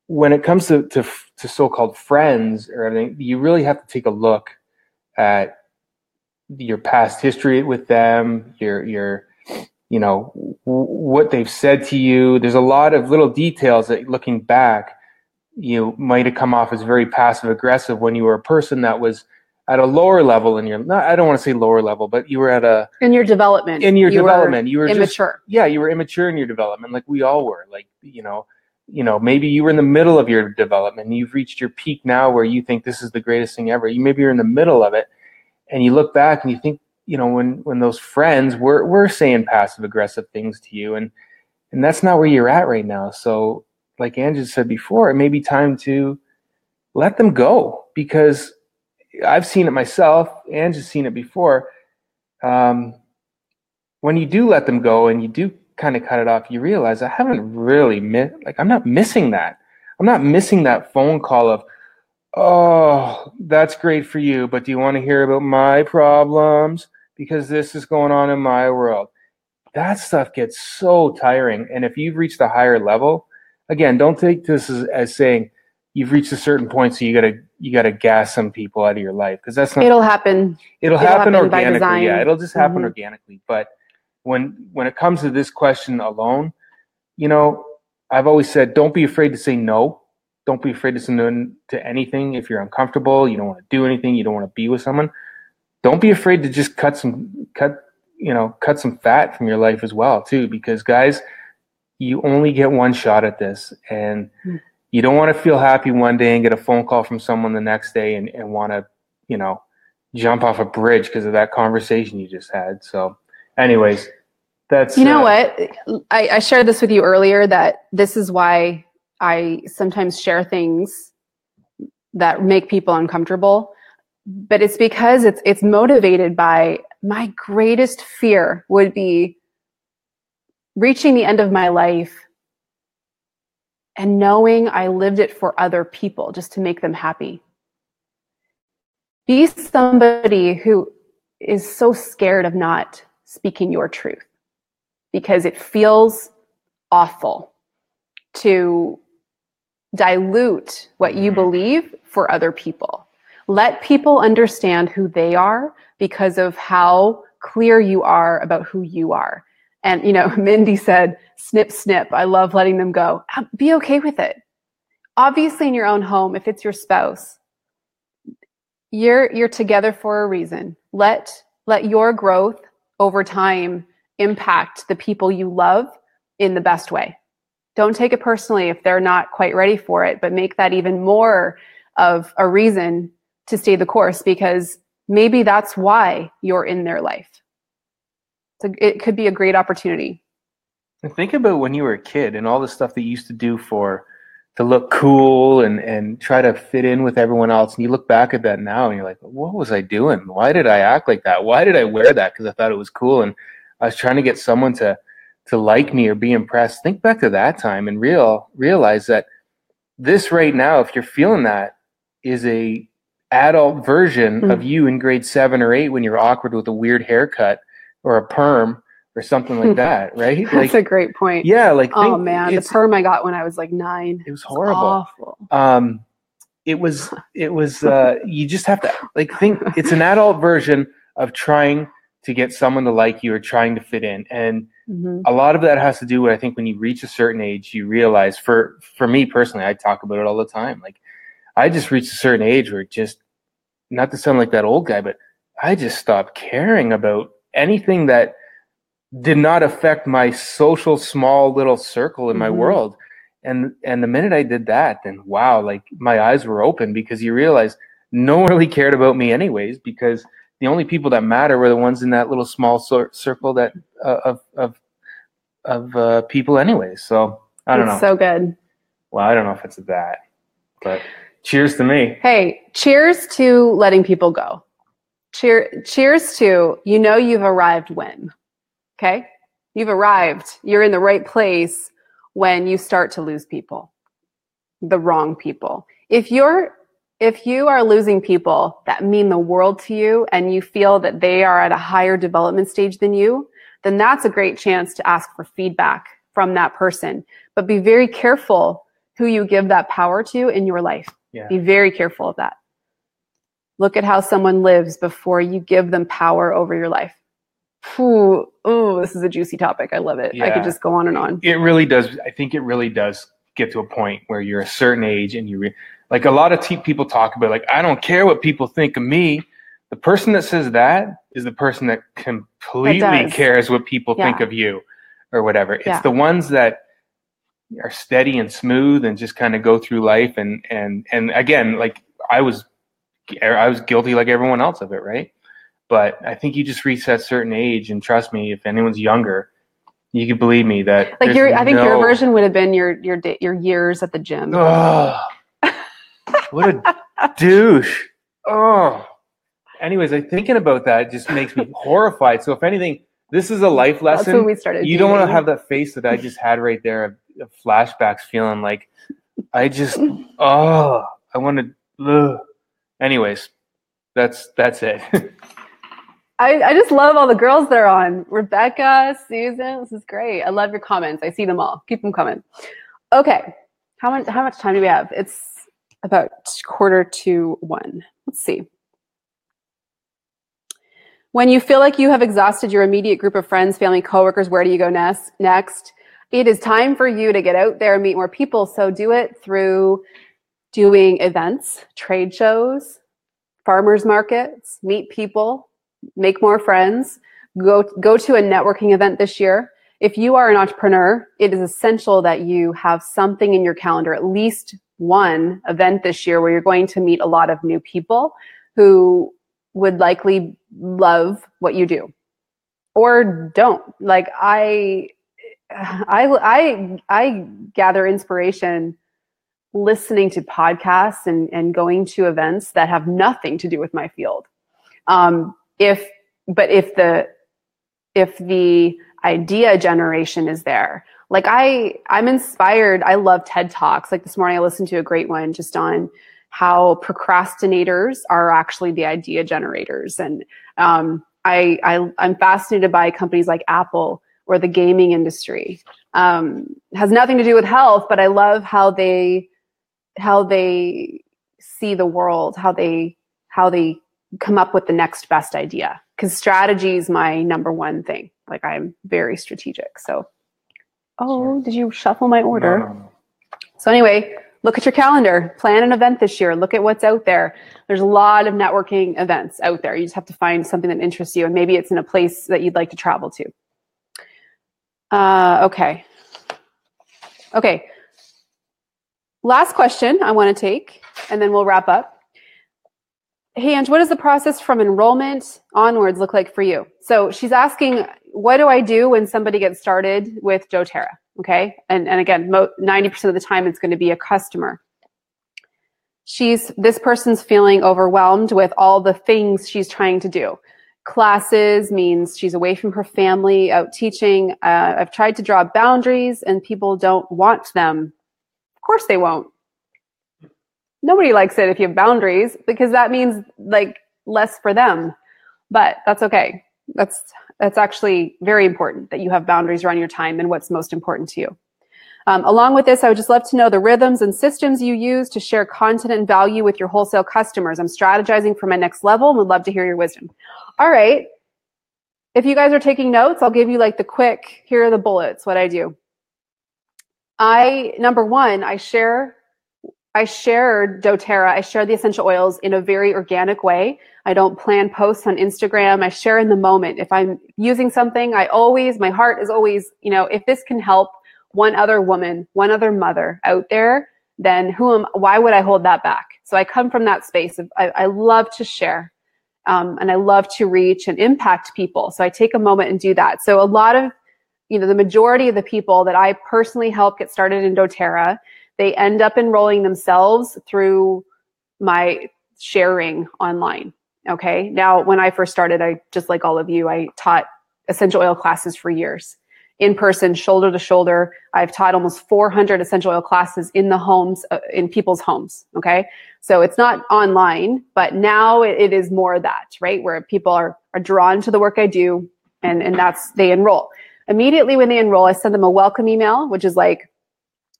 when it comes to so-called friends or everything, you really have to take a look at your past history with them, your what they've said to you. There's a lot of little details that, looking back, you might have come off as very passive aggressive when you were a person that was at a lower level in your, I don't want to say lower level, but you were at a, in your development, you were immature. You were immature in your development. Like we all were, like, maybe you were in the middle of your development and you've reached your peak now where you think this is the greatest thing ever. Maybe you're in the middle of it and you look back and you think, when those friends were saying passive aggressive things to you, and that's not where you're at right now. So like Andrew said before, it may be time to let them go, because I've seen it myself. Angie's seen it before. When you do let them go and you do kind of cut it off, you realize I haven't really I'm not missing that. I'm not missing that phone call of, oh, that's great for you, but do you want to hear about my problems? Because this is going on in my world. That stuff gets so tiring. And if you've reached a higher level, again, don't take this as saying you've reached a certain point, so you gotta gas some people out of your life, because that's not. It'll happen. It'll happen organically. By design. Yeah, it'll just happen organically. But when it comes to this question alone, I've always said, don't be afraid to say no. Don't be afraid to say no to anything. If you're uncomfortable, you don't want to do anything, you don't want to be with someone, don't be afraid to just cut some fat from your life as well too, because guys, you only get one shot at this, and you don't want to feel happy one day and get a phone call from someone the next day and want to, jump off a bridge because of that conversation you just had. So anyways, that's, what, I shared this with you earlier, that this is why I sometimes share things that make people uncomfortable, but it's because it's motivated by my greatest fear would be reaching the end of my life and knowing I lived it for other people just to make them happy. Be somebody who is so scared of not speaking your truth because it feels awful to dilute what you believe for other people. Let people understand who they are because of how clear you are about who you are. And, Mindy said, snip, snip. I love letting them go. Be okay with it. Obviously, in your own home, if it's your spouse, you're together for a reason. Let your growth over time impact the people you love in the best way. Don't take it personally if they're not quite ready for it, but make that even more of a reason to stay the course, because maybe that's why you're in their life. So it could be a great opportunity. And think about when you were a kid and all the stuff that you used to do to look cool and try to fit in with everyone else. And you look back at that now and you're like, what was I doing? Why did I act like that? Why did I wear that? Because I thought it was cool. And I was trying to get someone to like me or be impressed. Think back to that time and realize that this right now, if you're feeling that, is a adult version of you in grade 7 or 8 when you're awkward with a weird haircut or a perm or something like that, right? That's a great point. Yeah, oh man, the perm I got when I was like 9. It was horrible. Awful. It was you just have to think it's an adult version of trying to get someone to like you or trying to fit in. And a lot of that has to do with, I think, when you reach a certain age, you realize, for me personally, I talk about it all the time. Like, I just reached a certain age where just, not to sound like that old guy, but I just stopped caring about anything that did not affect my social small little circle in my world. And the minute I did that, then wow, like my eyes were open, because you realize no one really cared about me anyways, because the only people that matter were the ones in that little small circle that of people anyways. So I don't know. So good. Well, I don't know if it's that, but cheers to me. Hey, cheers to letting people go. Cheers to, you've arrived when, okay? You've arrived. You're in the right place when you start to lose people, the wrong people. If you are losing people that mean the world to you and you feel that they are at a higher development stage than you, then that's a great chance to ask for feedback from that person. But be very careful who you give that power to in your life. Yeah. Be very careful of that. Look at how someone lives before you give them power over your life. Ooh, this is a juicy topic. I love it. Yeah. I could just go on and on. It really does. I think it really does get to a point where you're a certain age and like a lot of people talk about, like, I don't care what people think of me. The person that says that is the person that completely cares what people think of you or whatever. It's the ones that are steady and smooth and just kind of go through life. And again, like I was guilty like everyone else of it, right? But I think you just reach that certain age, and trust me, if anyone's younger, you can believe me that like I think your version would have been your years at the gym. Oh, what a douche. Oh. Anyways, thinking about that just makes me horrified. So if anything, this is a life lesson. That's when we started you don't want to have that face that I just had right there of flashbacks, feeling like I just I want to. Anyways, that's it. I just love all the girls that are on. Rebecca, Susan, this is great. I love your comments. I see them all. Keep them coming. Okay, how much time do we have? It's about 1:45. Let's see. When you feel like you have exhausted your immediate group of friends, family, coworkers, where do you go next? It is time for you to get out there and meet more people. So do it through doing events, trade shows, farmers markets, meet people, make more friends, go to a networking event this year. If you are an entrepreneur, it is essential that you have something in your calendar, at least one event this year where you're going to meet a lot of new people who would likely love what you do or don't. Like I gather inspiration listening to podcasts and going to events that have nothing to do with my field. If the idea generation is there, like I'm inspired. I love TED Talks. Like this morning I listened to a great one just on how procrastinators are actually the idea generators. And I'm fascinated by companies like Apple or the gaming industry. Has nothing to do with health, but I love how they see the world, how they come up with the next best idea. Because strategy is my number one thing. Like I'm very strategic. So, did you shuffle my order? No. So anyway, look at your calendar, plan an event this year, look at what's out there. There's a lot of networking events out there. You just have to find something that interests you, and maybe it's in a place that you'd like to travel to. Okay. Last question I want to take, and then we'll wrap up. Hey, Ange, what does the process from enrollment onwards look like for you? So she's asking, what do I do when somebody gets started with doTERRA? Okay. And again, 90% of the time it's going to be a customer. This person's feeling overwhelmed with all the things she's trying to do. Classes means she's away from her family, out teaching. I've tried to draw boundaries and people don't want them. Of course they won't. Nobody likes it if you have boundaries, because that means like less for them, but that's okay. That's actually very important that you have boundaries around your time and what's most important to you. Along with this, I would just love to know the rhythms and systems you use to share content and value with your wholesale customers. I'm strategizing for my next level and would love to hear your wisdom. All right. If you guys are taking notes, I'll give you like the quick, here are the bullets, what I do. Number one, I share doTERRA. I share the essential oils in a very organic way. I don't plan posts on Instagram. I share in the moment. If I'm using something, my heart is always, if this can help one other woman, one other mother out there, then why would I hold that back? So I come from that space of, I love to share, and I love to reach and impact people. So I take a moment and do that. So a lot of, the majority of the people that I personally help get started in doTERRA, they end up enrolling themselves through my sharing online. Okay. Now, when I first started, just like all of you, I taught essential oil classes for years. In person, shoulder to shoulder. I've taught almost 400 essential oil classes in the homes, in people's homes. Okay. So it's not online, but now it is more of that, right? Where people are drawn to the work I do, and they enroll. Immediately when they enroll, I send them a welcome email, which is like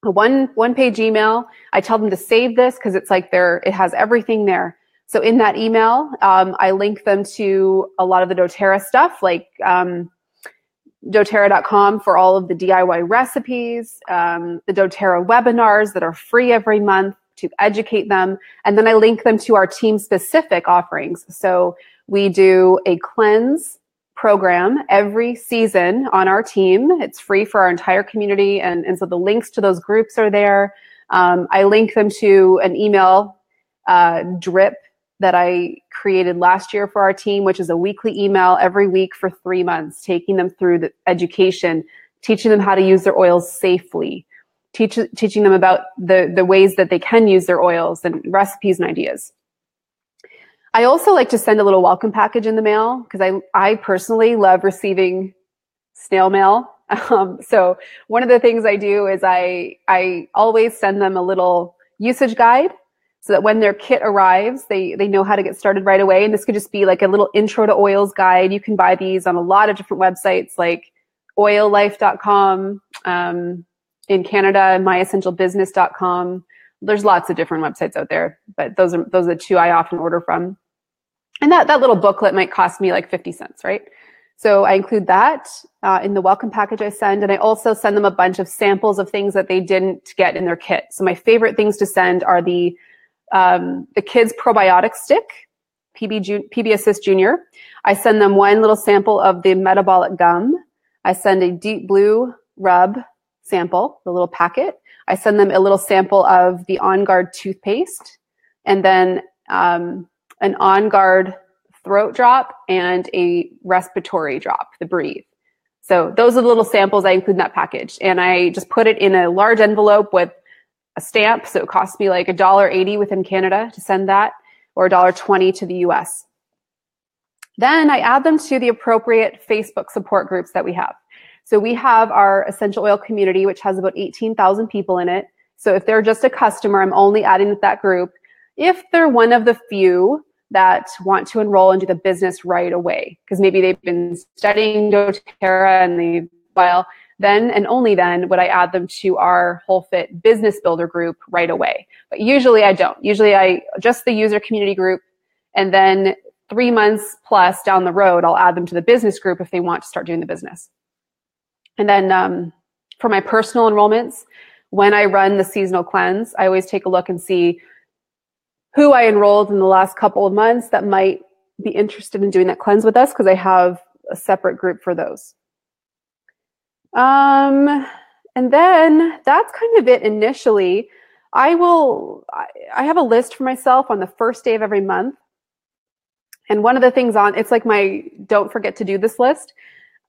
a one-page email. I tell them to save this because it's like it has everything there. So in that email, I link them to a lot of the doTERRA stuff, like doTERRA.com for all of the DIY recipes, the doTERRA webinars that are free every month to educate them. And then I link them to our team-specific offerings. So We do a cleanse program every season on our team. It's free for our entire community. And so the links to those groups are there. I link them to an email drip that I created last year for our team, which is a weekly email every week for 3 months, taking them through the education, teaching them how to use their oils safely, teaching them about the ways that they can use their oils and recipes and ideas. I also like to send a little welcome package in the mail because I personally love receiving snail mail. So one of the things I do is I always send them a little usage guide so that when their kit arrives, they know how to get started right away. And this could just be like a little intro to oils guide. You can buy these on a lot of different websites like oillife.com, in Canada, myessentialbusiness.com. There's lots of different websites out there, but those are the two I often order from. And that little booklet might cost me like 50 cents, right? So I include that in the welcome package I send. And I also send them a bunch of samples of things that they didn't get in their kit. So my favorite things to send are the kids probiotic stick, PB Assist Junior. I send them one little sample of the metabolic gum. I send a deep blue rub sample, the little packet. I send them a little sample of the On Guard toothpaste, and then an On Guard throat drop and a respiratory drop, the Breathe. So those are the little samples I include in that package. And I just put it in a large envelope with a stamp. So it costs me like $1.80 within Canada to send that, or $1.20 to the US. Then I add them to the appropriate Facebook support groups that we have. So we have our essential oil community, which has about 18,000 people in it. So if they're just a customer, I'm only adding that group. If they're one of the few that want to enroll and do the business right away, because maybe they've been studying doTERRA and then and only then would I add them to our Whole Fit Business Builder group right away. But usually I don't. Usually I just the user community group, and then 3 months plus down the road, I'll add them to the business group if they want to start doing the business. And then for my personal enrollments, when I run the seasonal cleanse, I always take a look and see who I enrolled in the last couple of months that might be interested in doing that cleanse with us, because I have a separate group for those. And then that's kind of it initially. I have a list for myself on the first day of every month. And one of the things it's like my don't forget to do this list.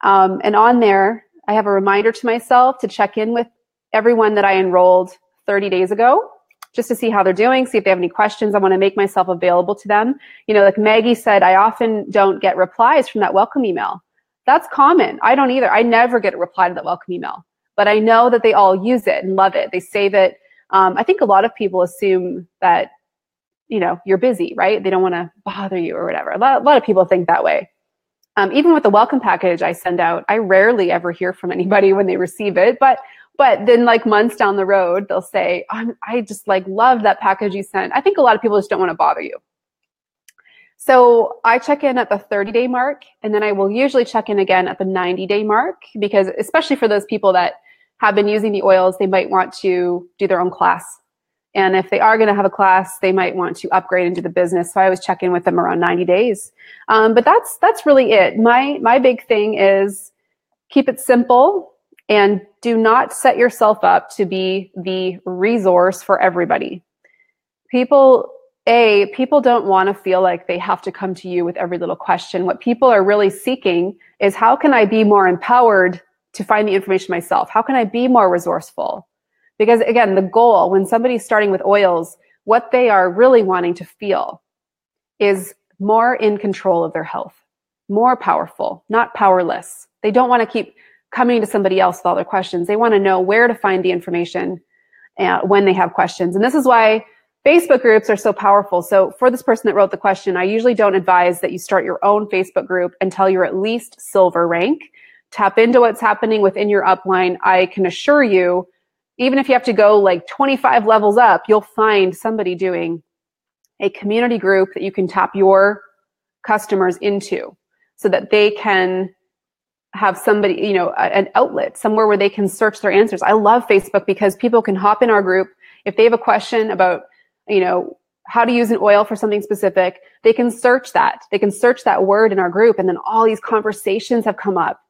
And on there, I have a reminder to myself to check in with everyone that I enrolled 30 days ago, just to see how they're doing, see if they have any questions. I want to make myself available to them. You know, like Maggie said, I often don't get replies from that welcome email. That's common. I don't either. I never get a reply to that welcome email, but I know that they all use it and love it. They save it. I think a lot of people assume that, you know, you're busy, right? They don't want to bother you or whatever. A lot of people think that way. Even with the welcome package I send out, I rarely ever hear from anybody when they receive it, but then like months down the road, they'll say, I just like love that package you sent. I think a lot of people just don't want to bother you. So I check in at the 30-day mark, and then I will usually check in again at the 90-day mark, because especially for those people that have been using the oils, they might want to do their own class. And if they are going to have a class, they might want to upgrade into the business. So I always check in with them around 90 days. But that's really it. My big thing is keep it simple. And do not set yourself up to be the resource for everybody. People don't want to feel like they have to come to you with every little question. What people are really seeking is, how can I be more empowered to find the information myself? How can I be more resourceful? Because again, the goal when somebody's starting with oils, what they are really wanting to feel is more in control of their health, more powerful, not powerless. They don't want to keep coming to somebody else with all their questions. They want to know where to find the information when they have questions. And this is why Facebook groups are so powerful. So for this person that wrote the question, I usually don't advise that you start your own Facebook group until you're at least silver rank. Tap into what's happening within your upline. I can assure you, even if you have to go like 25 levels up, you'll find somebody doing a community group that you can tap your customers into so that they can have somebody, you know, an outlet, somewhere where they can search their answers. I love Facebook because people can hop in our group. If they have a question about, you know, how to use an oil for something specific, they can search that. They can search that word in our group, and then all these conversations have come up.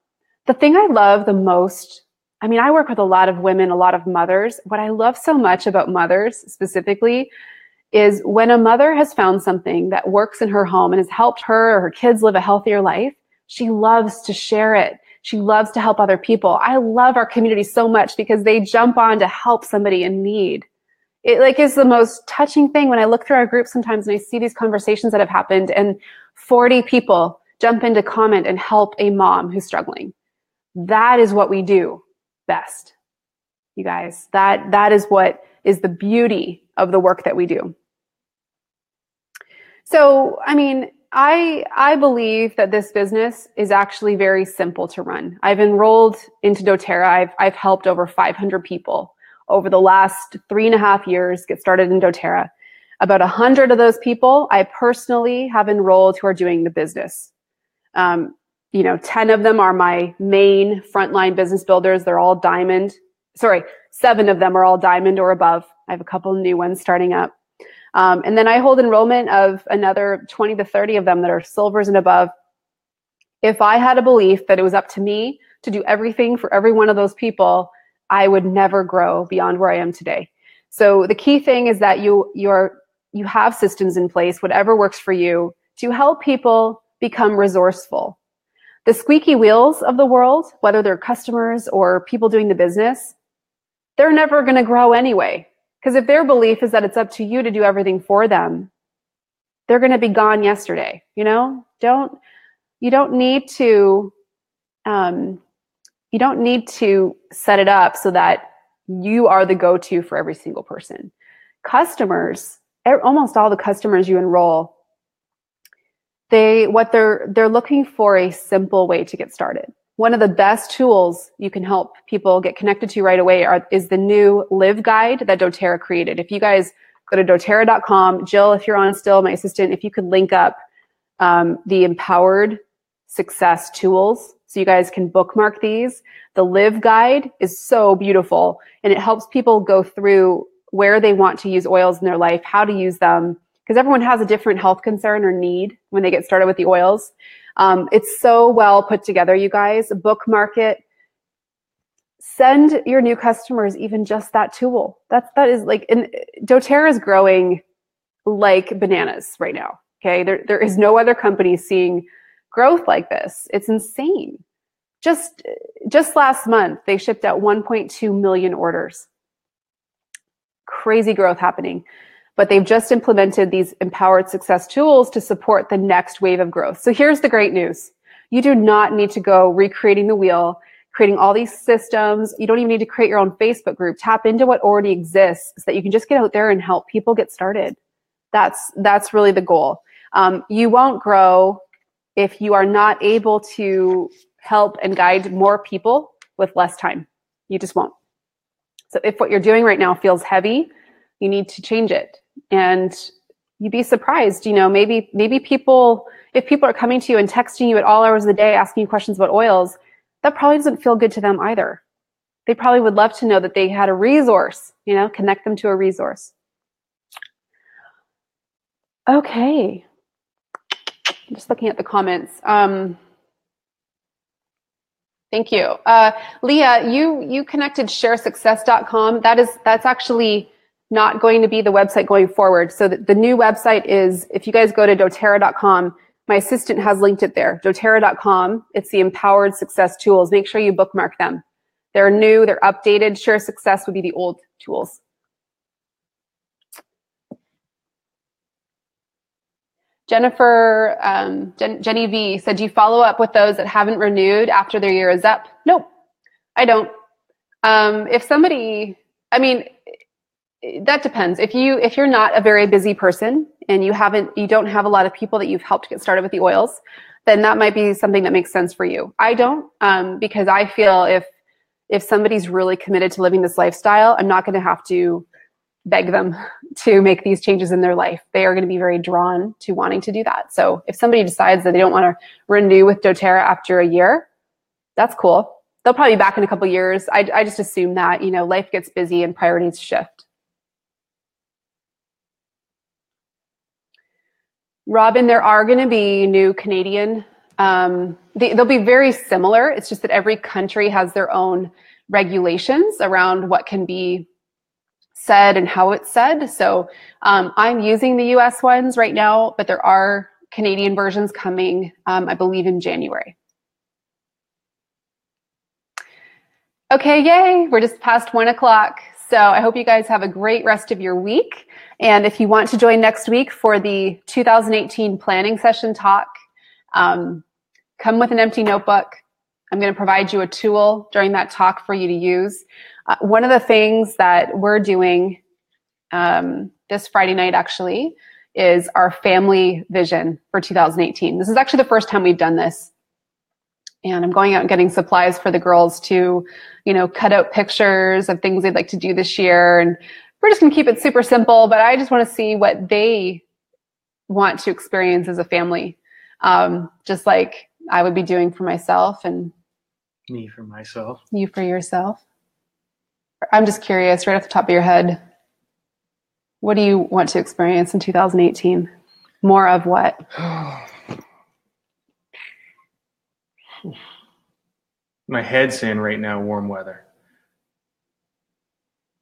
The thing I love the most, I mean, I work with a lot of women, a lot of mothers. What I love so much about mothers specifically is when a mother has found something that works in her home and has helped her or her kids live a healthier life, she loves to share it. She loves to help other people. I love our community so much because they jump on to help somebody in need. It like is the most touching thing when I look through our group sometimes and I see these conversations that have happened and 40 people jump in to comment and help a mom who's struggling. That is what we do best, you guys. That is what is the beauty of the work that we do. So, I mean, I believe that this business is actually very simple to run. I've enrolled into doTERRA. I've helped over 500 people over the last 3.5 years get started in doTERRA. About 100 of those people I personally have enrolled who are doing the business. 10 of them are my main frontline business builders. They're all diamond. 7 of them are all diamond or above. I have a couple new ones starting up. And then I hold enrollment of another 20 to 30 of them that are silvers and above. If I had a belief that it was up to me to do everything for every one of those people, I would never grow beyond where I am today. So the key thing is that you have systems in place, whatever works for you, to help people become resourceful. The squeaky wheels of the world, whether they're customers or people doing the business, they're never going to grow anyway. Because if their belief is that it's up to you to do everything for them, they're going to be gone yesterday. You don't need to set it up so that you are the go-to for every single person. Customers, almost all the customers you enroll, they're looking for a simple way to get started. One of the best tools you can help people get connected to right away is the new Live Guide that doTERRA created. If you guys go to doTERRA.com, Jill, if you're on still, my assistant, if you could link up the empowered success tools so you guys can bookmark these. The Live Guide is so beautiful, and it helps people go through where they want to use oils in their life, how to use them, because everyone has a different health concern or need when they get started with the oils. It's so well put together, you guys. Bookmark it. Send your new customers even just that tool. That is like, doTERRA is growing like bananas right now. Okay, there is no other company seeing growth like this. It's insane. Just last month, they shipped out 1.2 million orders. Crazy growth happening. But they've just implemented these empowered success tools to support the next wave of growth. So here's the great news. You do not need to go recreating the wheel, creating all these systems. You don't even need to create your own Facebook group. Tap into what already exists so that you can just get out there and help people get started. That's really the goal. You won't grow if you are not able to help and guide more people with less time. You just won't. So if what you're doing right now feels heavy, you need to change it. And you'd be surprised, maybe people, if people are coming to you and texting you at all hours of the day, asking you questions about oils, that probably doesn't feel good to them either. They probably would love to know that they had a resource, connect them to a resource. Okay. I'm just looking at the comments. Thank you. Leah, you connected sharesuccess.com. That's actually not going to be the website going forward. So the new website is, if you guys go to doTERRA.com, my assistant has linked it there, doTERRA.com. It's the empowered success tools. Make sure you bookmark them. They're new, they're updated. Share Success would be the old tools. Jennifer, Jenny V said, do you follow up with those that haven't renewed after their year is up? Nope, I don't. If somebody, that depends. If you're not a very busy person and you don't have a lot of people that you've helped get started with the oils, then that might be something that makes sense for you. I don't, because I feel if somebody's really committed to living this lifestyle, I'm not going to have to beg them to make these changes in their life. They are going to be very drawn to wanting to do that. So if somebody decides that they don't want to renew with doTERRA after a year, that's cool. They'll probably be back in a couple years. I just assume that, life gets busy and priorities shift. Robin, there are going to be new Canadian. They'll be very similar. It's just that every country has their own regulations around what can be said and how it's said. So I'm using the US ones right now, but there are Canadian versions coming, I believe, in January. Okay, yay. We're just past 1 o'clock. So I hope you guys have a great rest of your week. And if you want to join next week for the 2018 planning session talk, come with an empty notebook. I'm going to provide you a tool during that talk for you to use. One of the things that we're doing this Friday night, actually, is our family vision for 2018. This is actually the first time we've done this. And I'm going out and getting supplies for the girls to, cut out pictures of things they'd like to do this year. And we're just going to keep it super simple, but I just want to see what they want to experience as a family. Just like I would be doing for myself and me for myself. You for yourself. I'm just curious, right off the top of your head, what do you want to experience in 2018? More of what? My head's in right now, warm weather.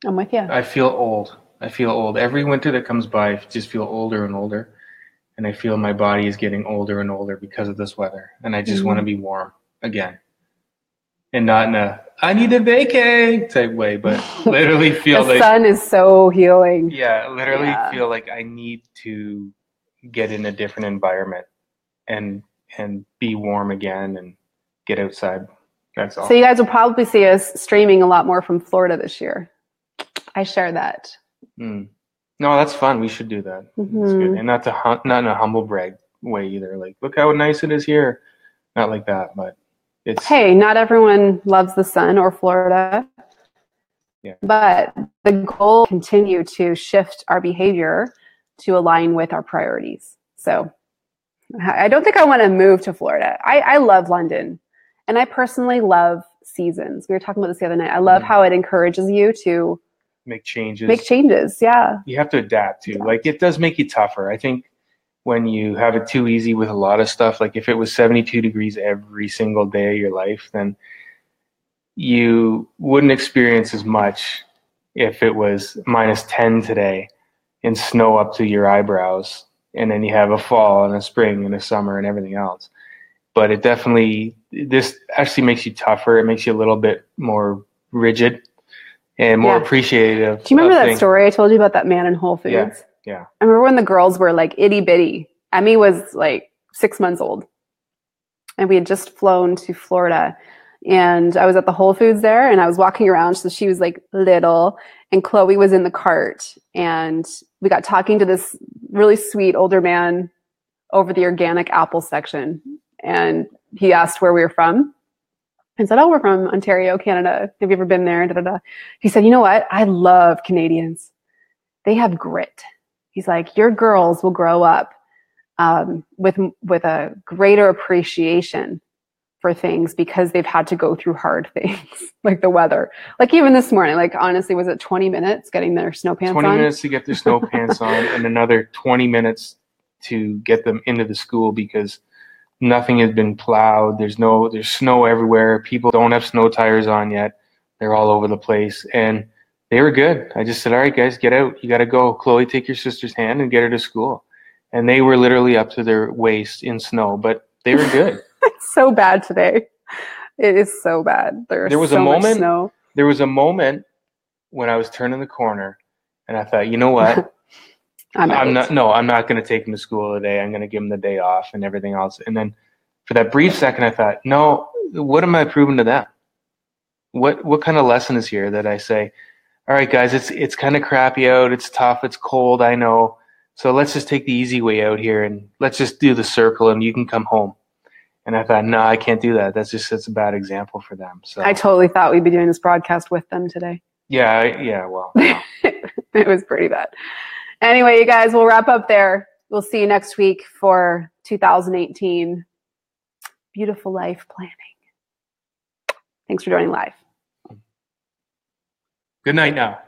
I'm with you. I feel old. Every winter that comes by, I just feel older and older. And I feel my body is getting older and older because of this weather. And I just want to be warm again. And not in a, I need a vacay type way, but literally feel the sun is so healing. Yeah, literally feel like I need to get in a different environment and be warm again and get outside. That's all. So you guys will probably see us streaming a lot more from Florida this year. I share that. No, that's fun. We should do that. Mm-hmm. It's good. And not in a humble brag way either. Like, look how nice it is here. Not like that, but it's... Hey, not everyone loves the sun or Florida. Yeah. But the goal is to continue to shift our behavior to align with our priorities. So I don't think I want to move to Florida. I love London. And I personally love seasons. We were talking about this the other night. I love how it encourages you to make changes. Yeah. You have to adapt to. Like, it does make you tougher. I think when you have it too easy with a lot of stuff, like if it was 72 degrees every single day of your life, then you wouldn't experience as much if it was minus 10 today and snow up to your eyebrows. And then you have a fall and a spring and a summer and everything else. But this actually makes you tougher. It makes you a little bit more rigid and more appreciative. Do you remember that story I told you about that man in Whole Foods? Yeah. I remember when the girls were like itty bitty. Emmy was like 6 months old. And we had just flown to Florida. And I was at the Whole Foods there and I was walking around. So she was like little and Chloe was in the cart. And we got talking to this really sweet older man over the organic apple section. And he asked where we were from. And said, we're from Ontario, Canada. Have you ever been there? Da, da, da. He said, you know what? I love Canadians. They have grit. He's like, your girls will grow up with a greater appreciation for things because they've had to go through hard things, like the weather. Like even this morning, like honestly, was it 20 minutes getting their snow pants on? 20 minutes to get their snow pants on and another 20 minutes to get them into the school because nothing has been plowed. There's snow everywhere. People don't have snow tires on yet. They're all over the place. And they were good. I just said, all right, guys, get out. You got to go. Chloe, take your sister's hand and get her to school. And they were literally up to their waist in snow, but they were good. It's so bad today. It is so bad. There was much snow. There was a moment when I was turning the corner and I thought, you know what? I'm not going to take him to school today. I'm going to give him the day off and everything else. And then for that brief second, I thought, no, what am I proving to them? What kind of lesson is here that I say, all right, guys, it's kind of crappy out. It's tough. It's cold. I know. So let's just take the easy way out here and let's just do the circle and you can come home. And I thought, no, I can't do that. That's a bad example for them. So I totally thought we'd be doing this broadcast with them today. Yeah. Well, no. It was pretty bad. Anyway, you guys, we'll wrap up there. We'll see you next week for 2018 Beautiful Life Planning. Thanks for joining live. Good night now.